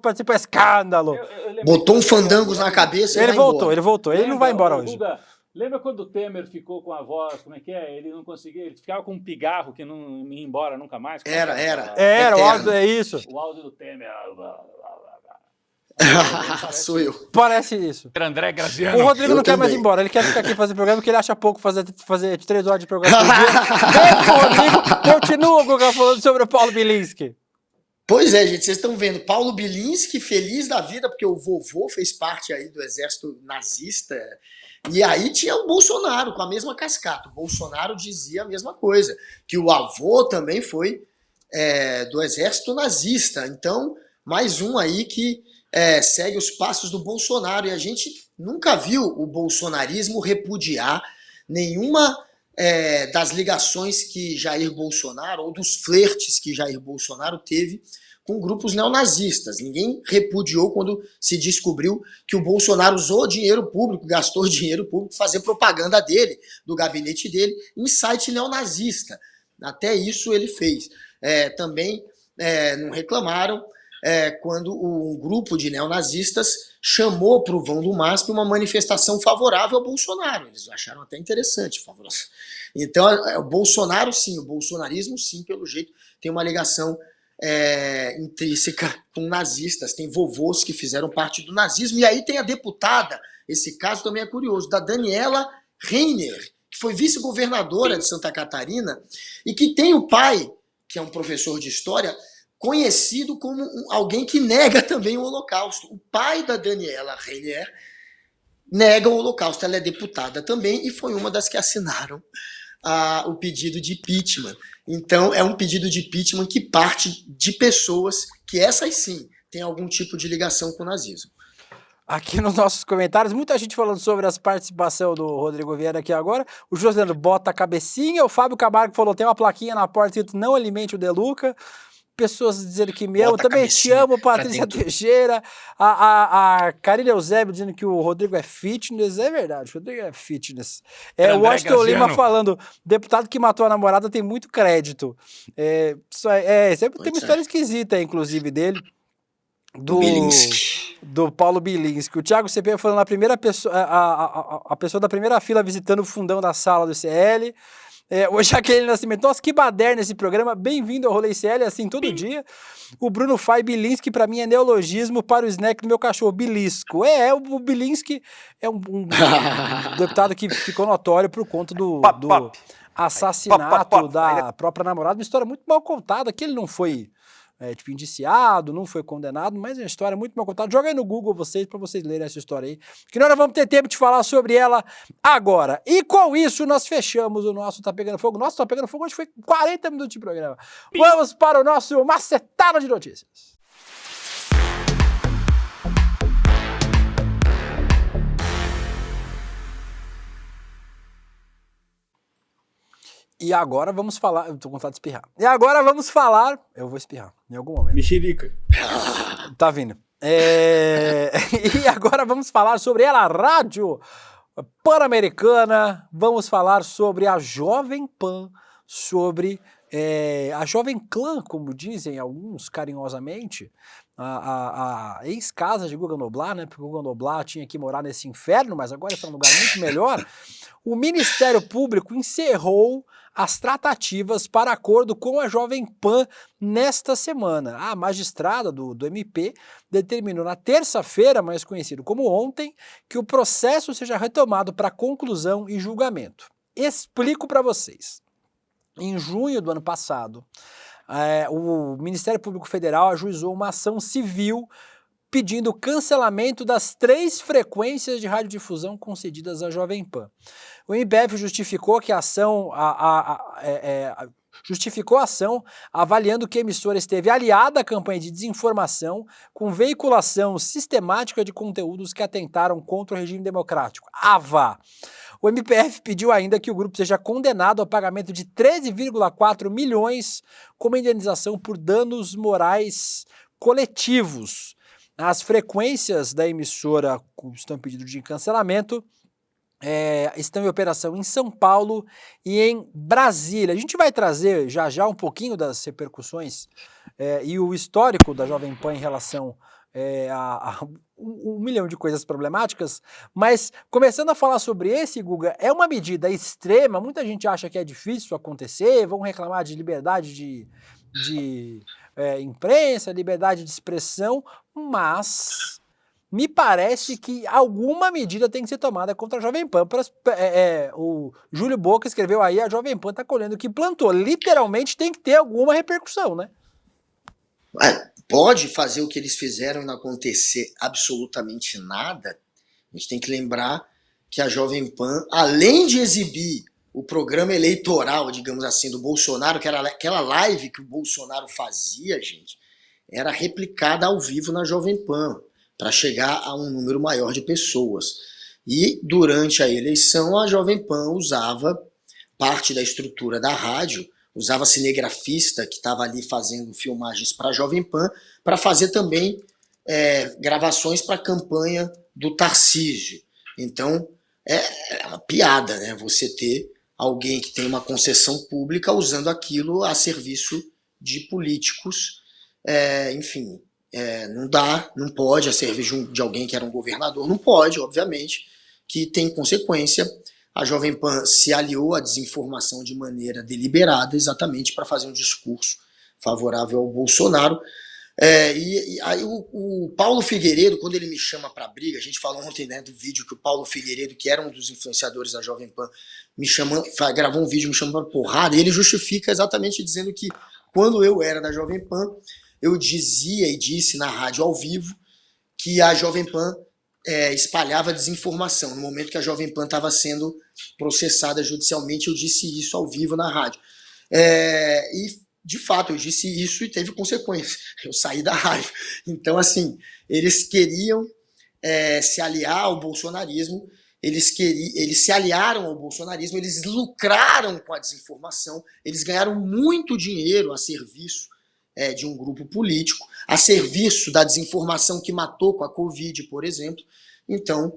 participar escândalo. Botou um fandangos na cabeça e ele voltou. Ele não vai embora hoje. Guga, lembra quando o Temer ficou com a voz, como é que é? Ele não conseguia, ele ficava com um pigarro que não ia embora nunca mais. Era. O áudio é isso. O áudio do Temer. Sou eu. Parece isso. André Graziano. O Rodrigo Eu não quer mais ir também. embora, ele quer ficar aqui fazer programa porque ele acha pouco fazer 3 horas de programa por dia. Vem com o Rodrigo, continua, Guga, falando sobre o Paulo Bilinski. Pois é, gente, vocês estão vendo, Paulo Bilinski feliz da vida, porque o vovô fez parte aí do exército nazista, e aí tinha o Bolsonaro com a mesma cascata. O Bolsonaro dizia a mesma coisa, que o avô também foi do exército nazista. Então, mais um aí que segue os passos do Bolsonaro, e a gente nunca viu o bolsonarismo repudiar nenhuma das ligações que Jair Bolsonaro, ou dos flertes que Jair Bolsonaro teve com grupos neonazistas. Ninguém repudiou quando se descobriu que o Bolsonaro usou dinheiro público, gastou dinheiro público para fazer propaganda dele, do gabinete dele, em site neonazista. Até isso ele fez. Também não reclamaram quando um grupo de neonazistas chamou para o vão do MASP uma manifestação favorável ao Bolsonaro. Eles acharam até interessante. Então, o Bolsonaro, sim, o bolsonarismo, sim, pelo jeito, tem uma ligação intrínseca com nazistas. Tem vovôs que fizeram parte do nazismo. E aí tem a deputada, esse caso também é curioso, da Daniela Reiner, que foi vice-governadora de Santa Catarina e que tem o pai, que é um professor de história, conhecido como alguém que nega também o Holocausto. O pai da Daniela Reiner nega o Holocausto. Ela é deputada também e foi uma das que assinaram o pedido de impeachment. Então, é um pedido de impeachment que parte de pessoas que essas sim têm algum tipo de ligação com o nazismo. Aqui nos nossos comentários, muita gente falando sobre as participação do Rodrigo Vieira aqui agora. O José bota a cabecinha, o Fábio Camargo falou, tem uma plaquinha na porta escrito não alimente o De Luca. Pessoas dizendo que me amam, também te amo, Patrícia Teixeira, a Karine Eusébio dizendo que o Rodrigo é fitness, é verdade, o Rodrigo é fitness. O Washington Lima falando, deputado que matou a namorada tem muito crédito. Sempre tem uma história esquisita, inclusive, dele, do Paulo Bilinski. O Thiago CP falando a primeira pessoa, a pessoa da primeira fila visitando o fundão da sala do CL. O Jaqueline Nascimento, nossa, que baderna esse programa, bem-vindo ao Rolê CL, assim, todo dia. O Bruno Fai, Bilinski, pra mim é neologismo para o snack do meu cachorro, Bilisco. O Bilinski é um deputado que ficou notório por conta do assassinato da própria namorada, uma história muito mal contada, que ele não foi indiciado, não foi condenado, mas é uma história muito mal contada. Joga aí no Google para vocês lerem essa história aí, que nós vamos ter tempo de falar sobre ela agora. E com isso nós fechamos o nosso Tá Pegando Fogo. Nosso Tá Pegando Fogo hoje foi 40 minutos de programa. Vamos para o nosso Macetado de Notícias. E agora vamos falar... Eu tô com vontade de espirrar. E agora vamos falar... Eu vou espirrar em algum momento. Mexerica. Tá vindo. E agora vamos falar sobre ela, a Rádio Pan-Americana. Vamos falar sobre a Jovem Pan, sobre a Jovem Clã, como dizem alguns carinhosamente, a ex-casa de Guga Noblar, né? Porque o Guga Noblar tinha que morar nesse inferno, mas agora está num lugar muito melhor. O Ministério Público encerrou as tratativas para acordo com a Jovem Pan nesta semana. A magistrada do MP determinou na terça-feira, mais conhecido como ontem, que o processo seja retomado para conclusão e julgamento. Explico para vocês. Em junho do ano passado, o Ministério Público Federal ajuizou uma ação civil pedindo o cancelamento das 3 frequências de radiodifusão concedidas à Jovem Pan. O MPF justificou que a ação, justificou a ação avaliando que a emissora esteve aliada à campanha de desinformação com veiculação sistemática de conteúdos que atentaram contra o regime democrático. AVA. O MPF pediu ainda que o grupo seja condenado ao pagamento de 13,4 milhões como indenização por danos morais coletivos. As frequências da emissora que estão pedindo de cancelamento estão em operação em São Paulo e em Brasília. A gente vai trazer já um pouquinho das repercussões e o histórico da Jovem Pan em relação a um milhão de coisas problemáticas, mas começando a falar sobre esse, Guga, é uma medida extrema, muita gente acha que é difícil acontecer, vão reclamar de liberdade de imprensa, liberdade de expressão, mas me parece que alguma medida tem que ser tomada contra a Jovem Pan. O Júlio Boca escreveu aí, a Jovem Pan está colhendo o que plantou. Literalmente tem que ter alguma repercussão, né? Pode fazer o que eles fizeram e não acontecer absolutamente nada. A gente tem que lembrar que a Jovem Pan, além de exibir o programa eleitoral, digamos assim, do Bolsonaro, que era aquela live que o Bolsonaro fazia, gente, era replicada ao vivo na Jovem Pan, para chegar a um número maior de pessoas. E durante a eleição, a Jovem Pan usava parte da estrutura da rádio, usava cinegrafista que estava ali fazendo filmagens para a Jovem Pan, para fazer também gravações para a campanha do Tarcísio. Então, é uma piada, né? Você ter alguém que tem uma concessão pública usando aquilo a serviço de políticos. Enfim, não dá, não pode, a serviço de alguém que era um governador, não pode, obviamente, que tem consequência. A Jovem Pan se aliou à desinformação de maneira deliberada, exatamente para fazer um discurso favorável ao Bolsonaro. E aí o Paulo Figueiredo, quando ele me chama para briga, a gente falou ontem, né, do vídeo que o Paulo Figueiredo, que era um dos influenciadores da Jovem Pan, gravou um vídeo me chamando para porrada, e ele justifica exatamente dizendo que quando eu era da Jovem Pan, eu dizia e disse na rádio ao vivo que a Jovem Pan espalhava desinformação. No momento que a Jovem Pan estava sendo processada judicialmente, eu disse isso ao vivo na rádio. E, de fato, eu disse isso e teve consequência. Eu saí da rádio. Então, assim, eles queriam se aliar ao bolsonarismo, eles se aliaram ao bolsonarismo, eles lucraram com a desinformação, eles ganharam muito dinheiro a serviço de um grupo político, a serviço da desinformação que matou com a Covid, por exemplo. Então,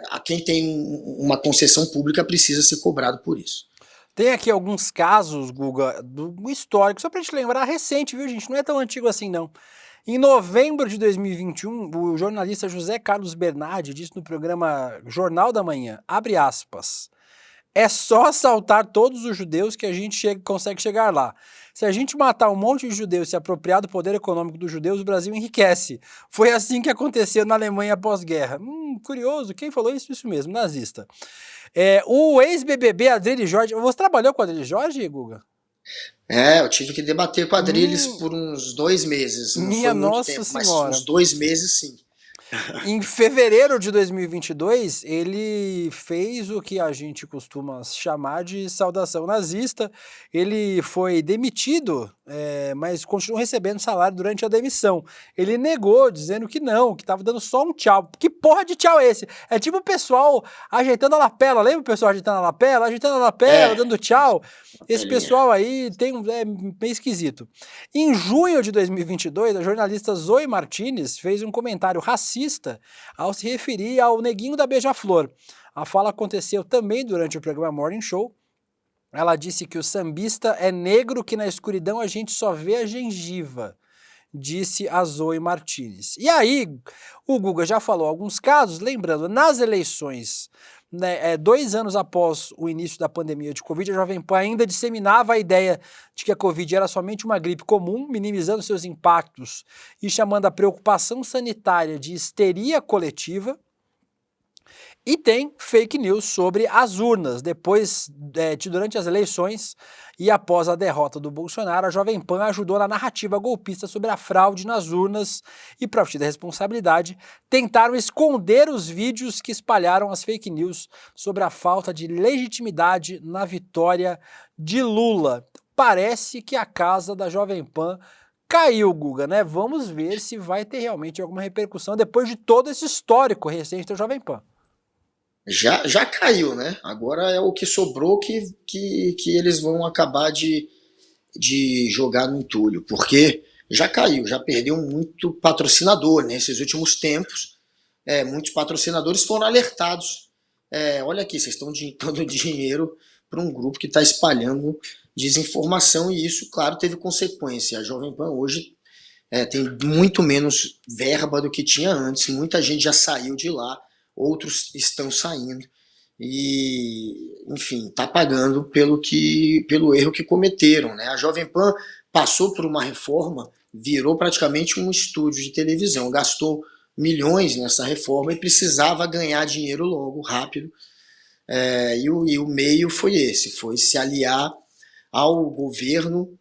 a quem tem uma concessão pública precisa ser cobrado por isso. Tem aqui alguns casos, Guga, do histórico, só pra gente lembrar, recente, viu, gente? Não é tão antigo assim, não. Em novembro de 2021, o jornalista José Carlos Bernardi disse no programa Jornal da Manhã, abre aspas, é só assaltar todos os judeus que a gente consegue chegar lá. Se a gente matar um monte de judeus e se apropriar do poder econômico dos judeus, o Brasil enriquece. Foi assim que aconteceu na Alemanha pós-guerra. Curioso, quem falou isso? Isso mesmo, nazista. O ex-BBB Adrilles Jorge, você trabalhou com o Adrilles Jorge, Guga? Eu tive que debater com o Adrilles por uns 2 meses. Não Minha foi muito Nossa tempo, Senhora. mas uns 2 meses, sim. Em fevereiro de 2022, ele fez o que a gente costuma chamar de saudação nazista. Ele foi demitido, mas continuou recebendo salário durante a demissão. Ele negou, dizendo que não, que estava dando só um tchau. Que porra de tchau é esse? É tipo o pessoal ajeitando a lapela. Lembra o pessoal ajeitando a lapela, dando tchau? Esse pessoal aí é meio esquisito. Em junho de 2022, a jornalista Zoe Martinez fez um comentário racista ao se referir ao neguinho da Beija-Flor. A fala aconteceu também durante o programa Morning Show. Ela disse que o sambista é negro que na escuridão a gente só vê a gengiva, disse a Zoe Martinez. E aí, o Guga já falou alguns casos, lembrando, nas eleições, 2 anos após o início da pandemia de Covid, a Jovem Pan ainda disseminava a ideia de que a Covid era somente uma gripe comum, minimizando seus impactos e chamando a preocupação sanitária de histeria coletiva. E tem fake news sobre as urnas. Durante as eleições e após a derrota do Bolsonaro, a Jovem Pan ajudou na narrativa golpista sobre a fraude nas urnas e, para fugir da responsabilidade, tentaram esconder os vídeos que espalharam as fake news sobre a falta de legitimidade na vitória de Lula. Parece que a casa da Jovem Pan caiu, Guga, né? Vamos ver se vai ter realmente alguma repercussão depois de todo esse histórico recente da Jovem Pan. Já caiu, né? Agora é o que sobrou que eles vão acabar de jogar no entulho, porque já caiu, já perdeu muito patrocinador nesses últimos tempos. Muitos patrocinadores foram alertados. Olha aqui, vocês estão dando dinheiro para um grupo que está espalhando desinformação e isso, claro, teve consequência. A Jovem Pan hoje tem muito menos verba do que tinha antes, muita gente já saiu de lá. Outros estão saindo e, enfim, está pagando pelo erro que cometeram, né? A Jovem Pan passou por uma reforma, virou praticamente um estúdio de televisão, gastou milhões nessa reforma e precisava ganhar dinheiro logo, rápido. E o meio foi esse, foi se aliar ao governo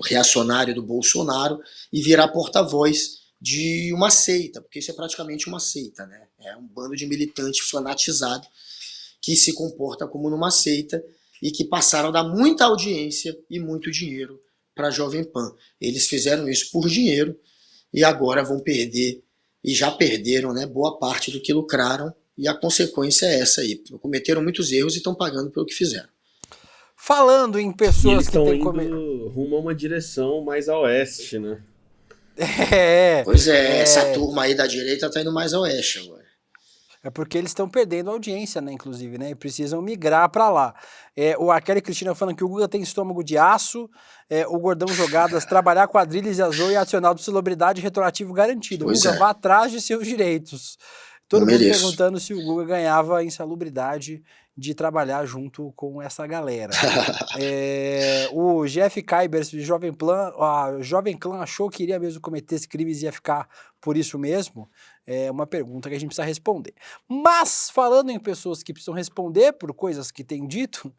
reacionário do Bolsonaro e virar porta-voz de uma seita, porque isso é praticamente uma seita, né? É um bando de militante fanatizado que se comporta como numa seita e que passaram a dar muita audiência e muito dinheiro para a Jovem Pan. Eles fizeram isso por dinheiro e agora vão perder, e já perderam, né, boa parte do que lucraram, e a consequência é essa aí. Cometeram muitos erros e estão pagando pelo que fizeram. Falando em pessoas eles que têm indo rumo a uma direção mais a oeste, né? Pois é, essa turma aí da direita tá indo mais a oeste agora. É porque eles estão perdendo audiência, né, inclusive, né, e precisam migrar para lá. A Kelly Cristina falando que o Guga tem estômago de aço, o Gordão Jogadas, trabalhar quadrilhas e azul e adicional de celebridade retroativo garantido. Pois Guga, é. vá atrás de seus direitos. Todo Eu mundo mereço. perguntando se o Guga ganhava insalubridade de trabalhar junto com essa galera. O Jeff Kaibers, a Jovem Clã achou que iria mesmo cometer esses crimes e ia ficar por isso mesmo? É uma pergunta que a gente precisa responder. Mas, falando em pessoas que precisam responder por coisas que têm dito,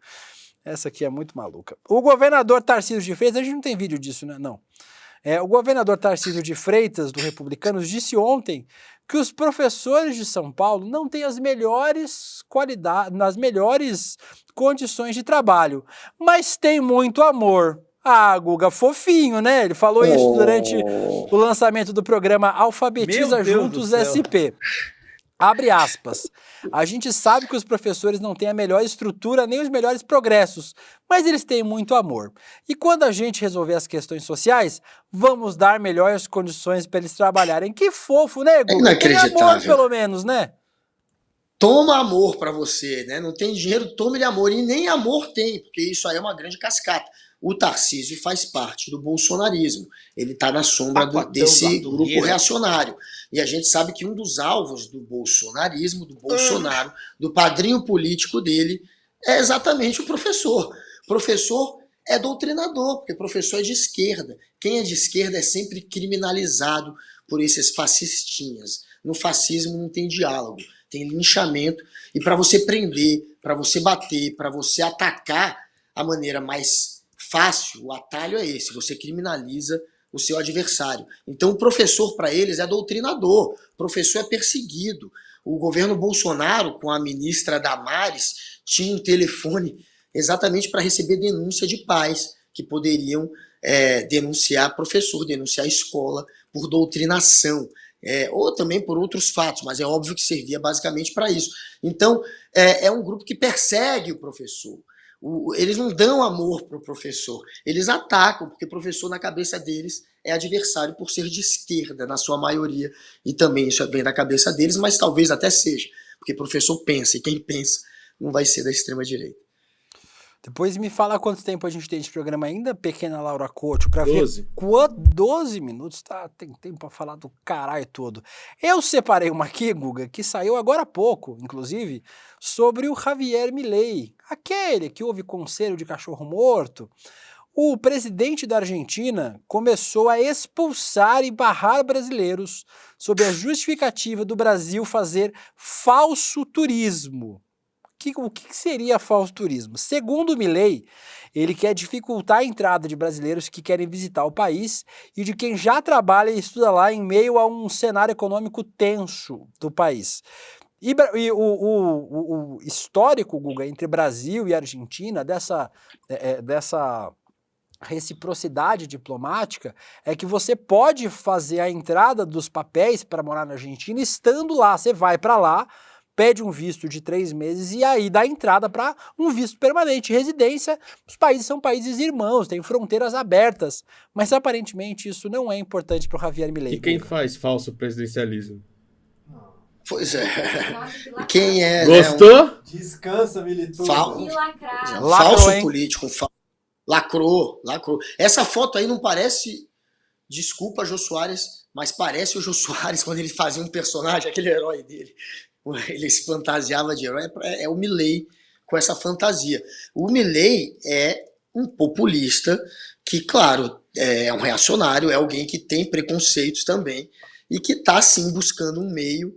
essa aqui é muito maluca. O governador Tarcísio de Freitas, a gente não tem vídeo disso, né? Não. O governador Tarcísio de Freitas, do Republicanos, disse ontem que os professores de São Paulo não têm as melhores qualidades, as melhores condições de trabalho, mas tem muito amor. Ah, Guga, fofinho, né? Ele falou isso durante o lançamento do programa Alfabetiza Juntos SP. Abre aspas. A gente sabe que os professores não têm a melhor estrutura nem os melhores progressos, mas eles têm muito amor. E quando a gente resolver as questões sociais, vamos dar melhores condições para eles trabalharem. Que fofo, né, Guga? É inacreditável. Tem amor, pelo menos, né? Toma amor pra você, né? Não tem dinheiro, toma-lhe amor. E nem amor tem, porque isso aí é uma grande cascata. O Tarcísio faz parte do bolsonarismo. Ele está na sombra desse grupo reacionário. E a gente sabe que um dos alvos do bolsonarismo, do Bolsonaro, do padrinho político dele, é exatamente o professor. Professor é doutrinador, porque professor é de esquerda. Quem é de esquerda é sempre criminalizado por esses fascistinhas. No fascismo não tem diálogo, tem linchamento. E para você prender, para você bater, para você atacar, a maneira mais fácil, o atalho é esse, você criminaliza o seu adversário. Então o professor para eles é doutrinador, o professor é perseguido. O governo Bolsonaro, com a ministra Damares, tinha um telefone exatamente para receber denúncia de pais que poderiam denunciar professor, denunciar escola por doutrinação, ou também por outros fatos, mas é óbvio que servia basicamente para isso. Então é um grupo que persegue o professor. Eles não dão amor para o professor, eles atacam, porque o professor na cabeça deles é adversário por ser de esquerda, na sua maioria, e também isso vem da cabeça deles, mas talvez até seja, porque professor pensa, e quem pensa não vai ser da extrema-direita. Depois me fala quanto tempo a gente tem de programa ainda, pequena Laura Couto, pra 12. ver 12 minutos, tá? Tem tempo pra falar do caralho todo. Eu separei uma aqui, Guga, que saiu agora há pouco, inclusive, sobre o Javier Milei, aquele que houve conselho de cachorro morto. O presidente da Argentina começou a expulsar e barrar brasileiros sob a justificativa do Brasil fazer falso turismo. O que seria falso turismo? Segundo Milei, ele quer dificultar a entrada de brasileiros que querem visitar o país e de quem já trabalha e estuda lá em meio a um cenário econômico tenso do país. E o histórico, Guga, entre Brasil e Argentina, dessa reciprocidade diplomática, é que você pode fazer a entrada dos papéis para morar na Argentina estando lá. Você vai para lá, pede um visto de 3 meses e aí dá entrada para um visto permanente. Residência, os países são países irmãos, têm fronteiras abertas, mas aparentemente isso não é importante para o Javier Milei. E quem faz falso presidencialismo? Pois é. Quem é... Gostou? Descansa, militou. Falso político. Lacrou. Essa foto aí não parece... Desculpa, Jô Soares, mas parece o Jô Soares quando ele fazia um personagem, aquele herói dele. Ele se fantasiava de herói, é o Milei com essa fantasia. O Milei é um populista que, claro, é um reacionário, é alguém que tem preconceitos também e que está, sim, buscando um meio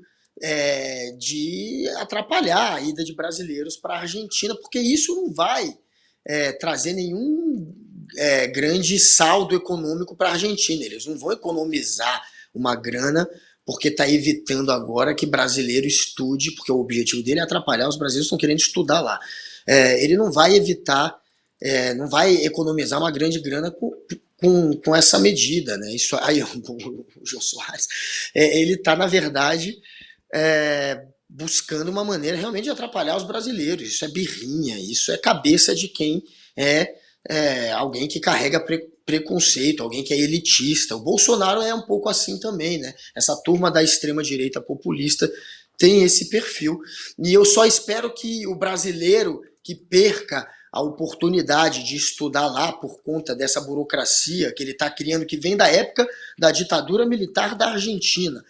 de atrapalhar a ida de brasileiros para a Argentina, porque isso não vai trazer nenhum grande saldo econômico para a Argentina. Eles não vão economizar uma grana porque está evitando agora que brasileiro estude, porque o objetivo dele é atrapalhar, os brasileiros estão querendo estudar lá. Ele não vai evitar, não vai economizar uma grande grana com essa medida, né? Isso aí, o Jô Soares, ele está, na verdade, buscando uma maneira realmente de atrapalhar os brasileiros. Isso é birrinha, isso é cabeça de quem alguém que carrega preconceito, alguém que é elitista. O Bolsonaro é um pouco assim também, né? Essa turma da extrema-direita populista tem esse perfil. E eu só espero que o brasileiro que perca a oportunidade de estudar lá por conta dessa burocracia que ele está criando, que vem da época da ditadura militar da Argentina.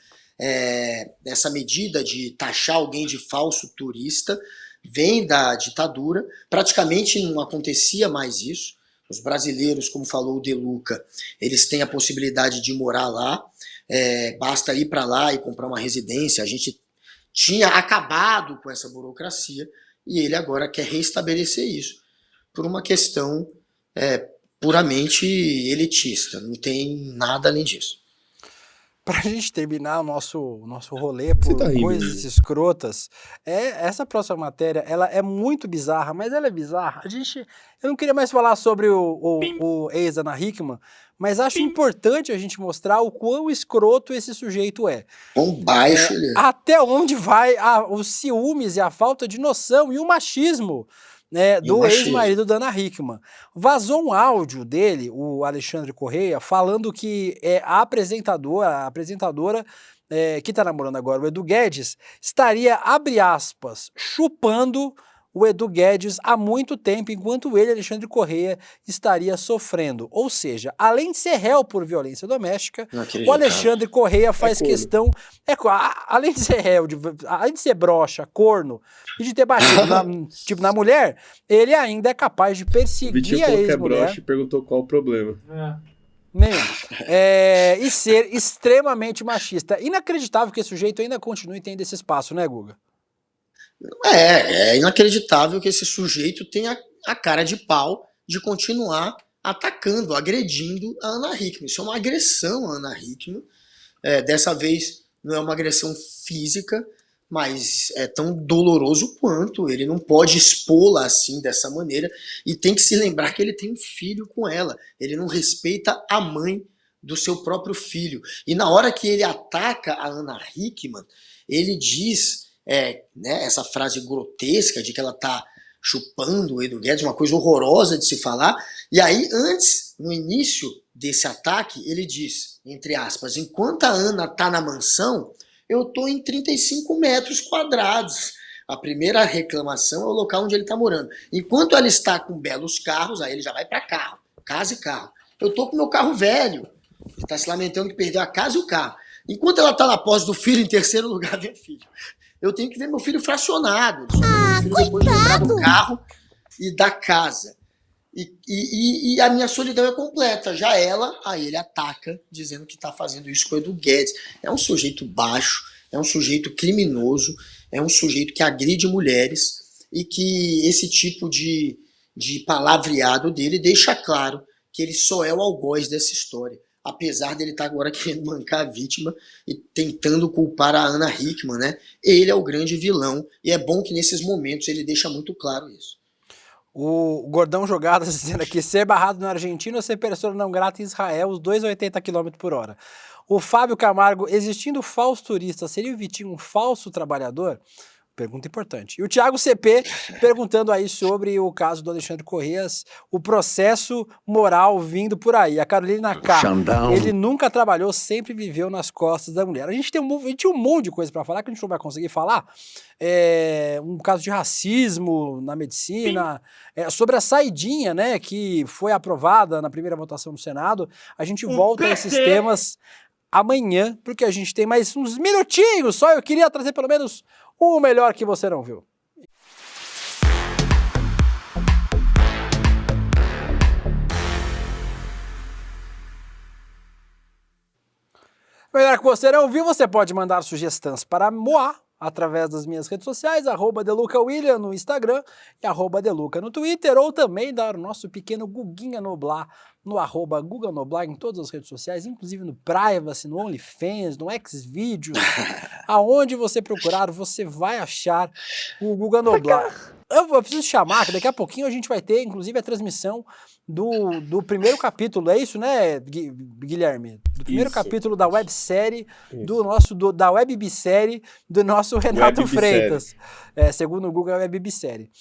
Essa medida de taxar alguém de falso turista vem da ditadura, praticamente não acontecia mais isso. Os brasileiros, como falou o De Luca, eles têm a possibilidade de morar lá, basta ir para lá e comprar uma residência. A gente tinha acabado com essa burocracia e ele agora quer restabelecer isso por uma questão puramente elitista, não tem nada além disso. Pra gente terminar o nosso rolê por coisas escrotas, essa próxima matéria, ela é muito bizarra, mas ela é bizarra. Eu não queria mais falar sobre o ex-Ana Hickman, mas acho importante a gente mostrar o quão escroto esse sujeito é. Quão baixo ele é. Até onde vai os ciúmes e a falta de noção e o machismo, né, do ex-marido da Ana Hickman. Vazou um áudio dele, o Alexandre Correia, falando que a apresentadora que está namorando agora, o Edu Guedes, estaria, abre aspas, chupando o Edu Guedes há muito tempo, enquanto ele, Alexandre Correia, estaria sofrendo. Ou seja, além de ser réu por violência doméstica, o Alexandre Correia faz questão, além de ser réu, além de ser broxa, corno, e de ter batido na mulher, ele ainda é capaz de perseguir a ex-mulher. Que é broxa e perguntou qual o problema. E ser extremamente machista. Inacreditável que esse sujeito ainda continue tendo esse espaço, né, Guga? É inacreditável que esse sujeito tenha a cara de pau de continuar atacando, agredindo a Ana Hickman. Isso é uma agressão à Ana Hickman. Dessa vez não é uma agressão física, mas é tão doloroso quanto. Ele não pode expô-la assim, dessa maneira, e tem que se lembrar que ele tem um filho com ela. Ele não respeita a mãe do seu próprio filho. E na hora que ele ataca a Ana Hickman, ele diz... essa frase grotesca de que ela tá chupando o Edu Guedes, uma coisa horrorosa de se falar. E aí, antes, no início desse ataque, ele diz, entre aspas, enquanto a Ana tá na mansão, eu tô em 35 metros quadrados. A primeira reclamação é o local onde ele tá morando. Enquanto ela está com belos carros, aí ele já vai para carro, casa e carro. Eu tô com meu carro velho. Ele tá se lamentando que perdeu a casa e o carro. Enquanto ela tá na posse do filho, em terceiro lugar vem o filho. Eu tenho que ver meu filho fracionado. Meu filho depois de lembrar do carro e da casa. E a minha solidão é completa. Já ela, aí ele ataca, dizendo que está fazendo isso com o Edu Guedes. É um sujeito baixo, é um sujeito criminoso, é um sujeito que agride mulheres e que esse tipo de palavreado dele deixa claro que ele só é o algoz dessa história. Apesar dele estar agora querendo mancar a vítima e tentando culpar a Ana Hickman, né? Ele é o grande vilão e é bom que nesses momentos ele deixa muito claro isso. O Gordão Jogadas dizendo aqui, ser barrado na Argentina ou ser pessoa não grata em Israel, os dois a 80 km por hora. O Fábio Camargo, existindo falso turista, seria o Vitinho um falso trabalhador? Pergunta importante. E o Thiago CP perguntando aí sobre o caso do Alexandre Correias, o processo moral vindo por aí. A Carolina K. Ele nunca trabalhou, sempre viveu nas costas da mulher. A gente tinha um monte de coisa para falar que a gente não vai conseguir falar. Um caso de racismo na medicina, sobre a saidinha, né, que foi aprovada na primeira votação do Senado. A gente volta a esses temas amanhã, porque a gente tem mais uns minutinhos só. Eu queria trazer pelo menos o melhor que você não viu. Melhor que você não viu, você pode mandar sugestões para Moá através das minhas redes sociais, @DelucaWilliam no Instagram e @Deluca no Twitter, ou também dar o nosso pequeno Guguinha Noblar no @Guga Noblar em todas as redes sociais, inclusive no Privacy, no OnlyFans, no Xvideos, aonde você procurar, você vai achar o Guga Noblar. Eu preciso chamar, que daqui a pouquinho a gente vai ter, inclusive, a transmissão do primeiro capítulo, é isso, né, Guilherme? Do primeiro capítulo da websérie, da webbissérie do nosso Renato Freitas. Segundo o Google, é webbissérie.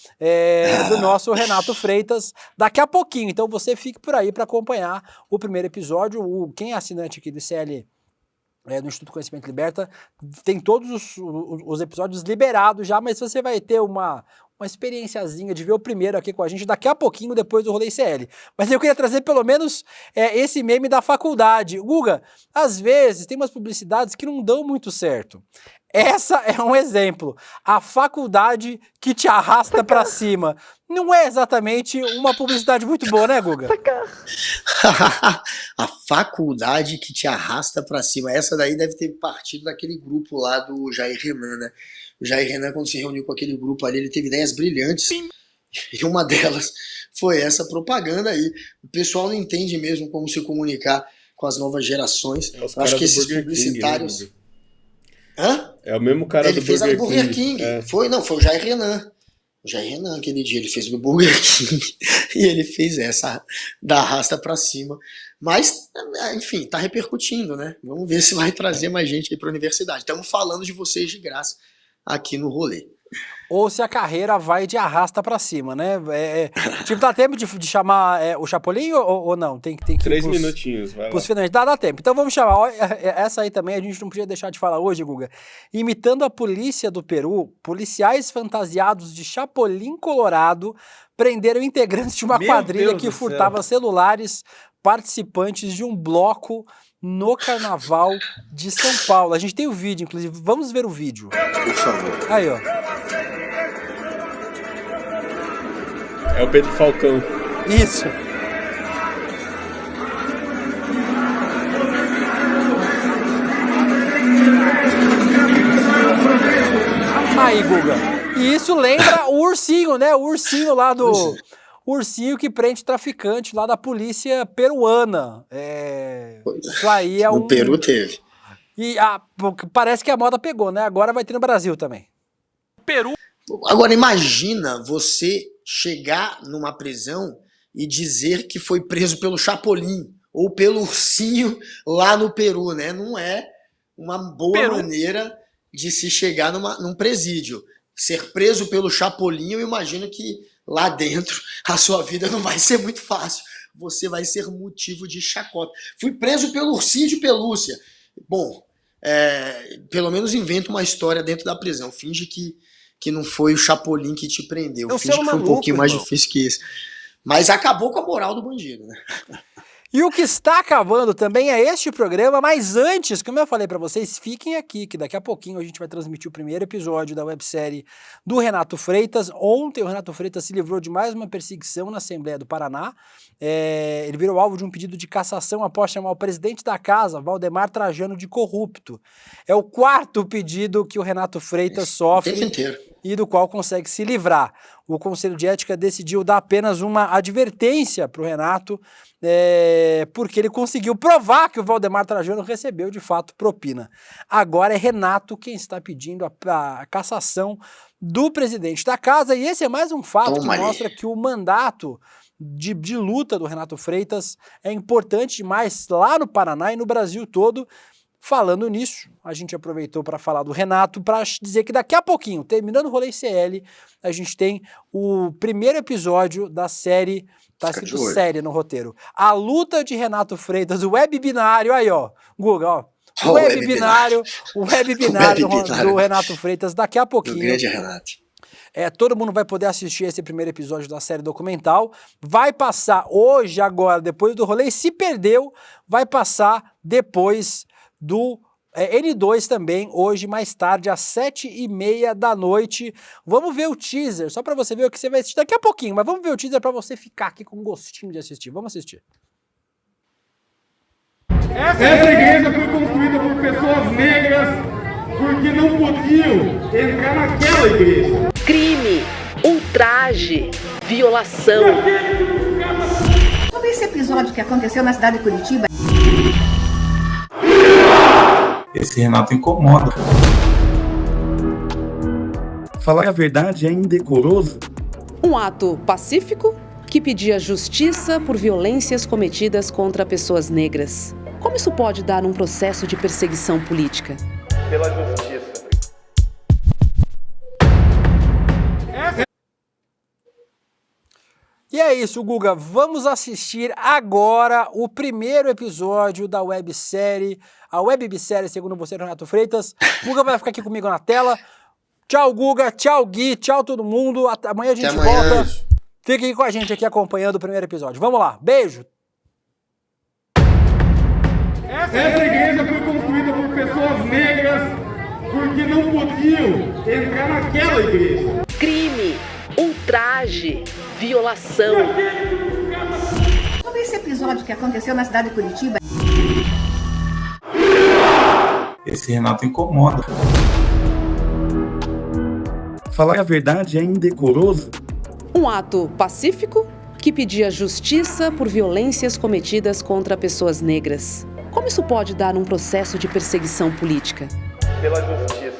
Do nosso Renato Freitas, daqui a pouquinho. Então você fique por aí para acompanhar o primeiro episódio. Quem é assinante aqui do CL no Instituto Conhecimento Liberta, tem todos os episódios liberados já, mas você vai ter uma experiênciazinha de ver o primeiro aqui com a gente daqui a pouquinho, depois do Rolê CL. Mas eu queria trazer pelo menos esse meme da faculdade. Guga, às vezes tem umas publicidades que não dão muito certo. Essa é um exemplo. A faculdade que te arrasta pra cima. Não é exatamente uma publicidade muito boa, né, Guga? A faculdade que te arrasta pra cima. Essa daí deve ter partido daquele grupo lá do Jair Renan, né? O Jair Renan, quando se reuniu com aquele grupo ali, ele teve ideias brilhantes. E uma delas foi essa propaganda aí. O pessoal não entende mesmo como se comunicar com as novas gerações. Eu acho que esses publicitários... King, né? Hã? É o mesmo cara ele do fez Burger a do Burger King. King. Foi o Jair Renan. O Jair Renan, aquele dia, ele fez o Burger King e ele fez essa da arrasta pra cima. Mas, enfim, tá repercutindo, né? Vamos ver se vai trazer mais gente aí pra universidade. Estamos falando de vocês de graça aqui no Rolê. Ou se a carreira vai de arrasta pra cima, né? Tipo, dá tempo de chamar o Chapolin ou não? Tem que 3 minutinhos, vai lá. Finalmente, dá tempo. Então vamos chamar. Essa aí também a gente não podia deixar de falar hoje, Guga. Imitando a polícia do Peru, policiais fantasiados de Chapolin Colorado prenderam integrantes de uma quadrilha que furtava celulares participantes de um bloco no Carnaval de São Paulo. A gente tem o vídeo, inclusive. Vamos ver o vídeo. Por favor. Aí, ó. É o Pedro Falcão. Isso. Aí, Guga. E isso lembra o ursinho, né? O ursinho lá do... O ursinho que prende traficante lá da polícia peruana. Isso aí é no Peru teve. E parece que a moda pegou, né? Agora vai ter no Brasil também. Peru. Agora imagina você chegar numa prisão e dizer que foi preso pelo Chapolin ou pelo ursinho lá no Peru, né? Não é uma boa maneira de se chegar num presídio. Ser preso pelo Chapolin, eu imagino que lá dentro a sua vida não vai ser muito fácil. Você vai ser motivo de chacota. Fui preso pelo ursinho de pelúcia. Bom, pelo menos inventa uma história dentro da prisão. Finge que não foi o Chapolin que te prendeu. Finge que foi um pouquinho mais difícil que isso. Mas acabou com a moral do bandido, né? E o que está acabando também é este programa, mas antes, como eu falei para vocês, fiquem aqui, que daqui a pouquinho a gente vai transmitir o primeiro episódio da websérie do Renato Freitas. Ontem o Renato Freitas se livrou de mais uma perseguição na Assembleia do Paraná. Ele virou alvo de um pedido de cassação após chamar o presidente da casa, Valdemar Trajano, de corrupto. É o 4º pedido que o Renato Freitas sofre e do qual consegue se livrar. O Conselho de Ética decidiu dar apenas uma advertência para o Renato, porque ele conseguiu provar que o Valdemar Trajano recebeu de fato propina. Agora é Renato quem está pedindo a cassação do presidente da casa, e esse é mais um fato que mostra que o mandato de luta do Renato Freitas é importante demais lá no Paraná e no Brasil todo. Falando nisso, a gente aproveitou para falar do Renato, para dizer que daqui a pouquinho, terminando o Rolê CL, a gente tem o primeiro episódio da série, tá escrito série no roteiro, A Luta de Renato Freitas, o web binário, aí ó, Guga, ó, o web binário do Renato Freitas, daqui a pouquinho. Do grande Renato. Todo mundo vai poder assistir esse primeiro episódio da série documental, vai passar hoje, agora, depois do Rolê, e se perdeu, vai passar depois do N2 também, hoje mais tarde, às 7h30 da noite. Vamos ver o teaser, só pra você ver o que você vai assistir daqui a pouquinho, mas vamos ver o teaser pra você ficar aqui com um gostinho de assistir. Vamos assistir. Essa igreja foi construída por pessoas negras porque não podiam entrar naquela igreja. Crime, ultraje, violação. Sobre esse episódio que aconteceu na cidade de Curitiba. Esse Renato incomoda. Falar a verdade é indecoroso. Um ato pacífico que pedia justiça por violências cometidas contra pessoas negras. Como isso pode dar um processo de perseguição política? Pela justiça. E é isso, Guga. Vamos assistir agora o primeiro episódio da websérie, a websérie Segundo Você, Renato Freitas. Guga vai ficar aqui comigo na tela. Tchau, Guga. Tchau, Gui. Tchau, todo mundo. Amanhã a gente volta. Fique aqui com a gente aqui acompanhando o primeiro episódio. Vamos lá. Beijo. Essa igreja foi construída por pessoas negras porque não podiam entrar naquela igreja. Crime, ultraje, violação. Sobre esse episódio que aconteceu na cidade de Curitiba. Esse Renato incomoda. Falar a verdade é indecoroso. Um ato pacífico que pedia justiça por violências cometidas contra pessoas negras. Como isso pode dar um processo de perseguição política? Pela justiça.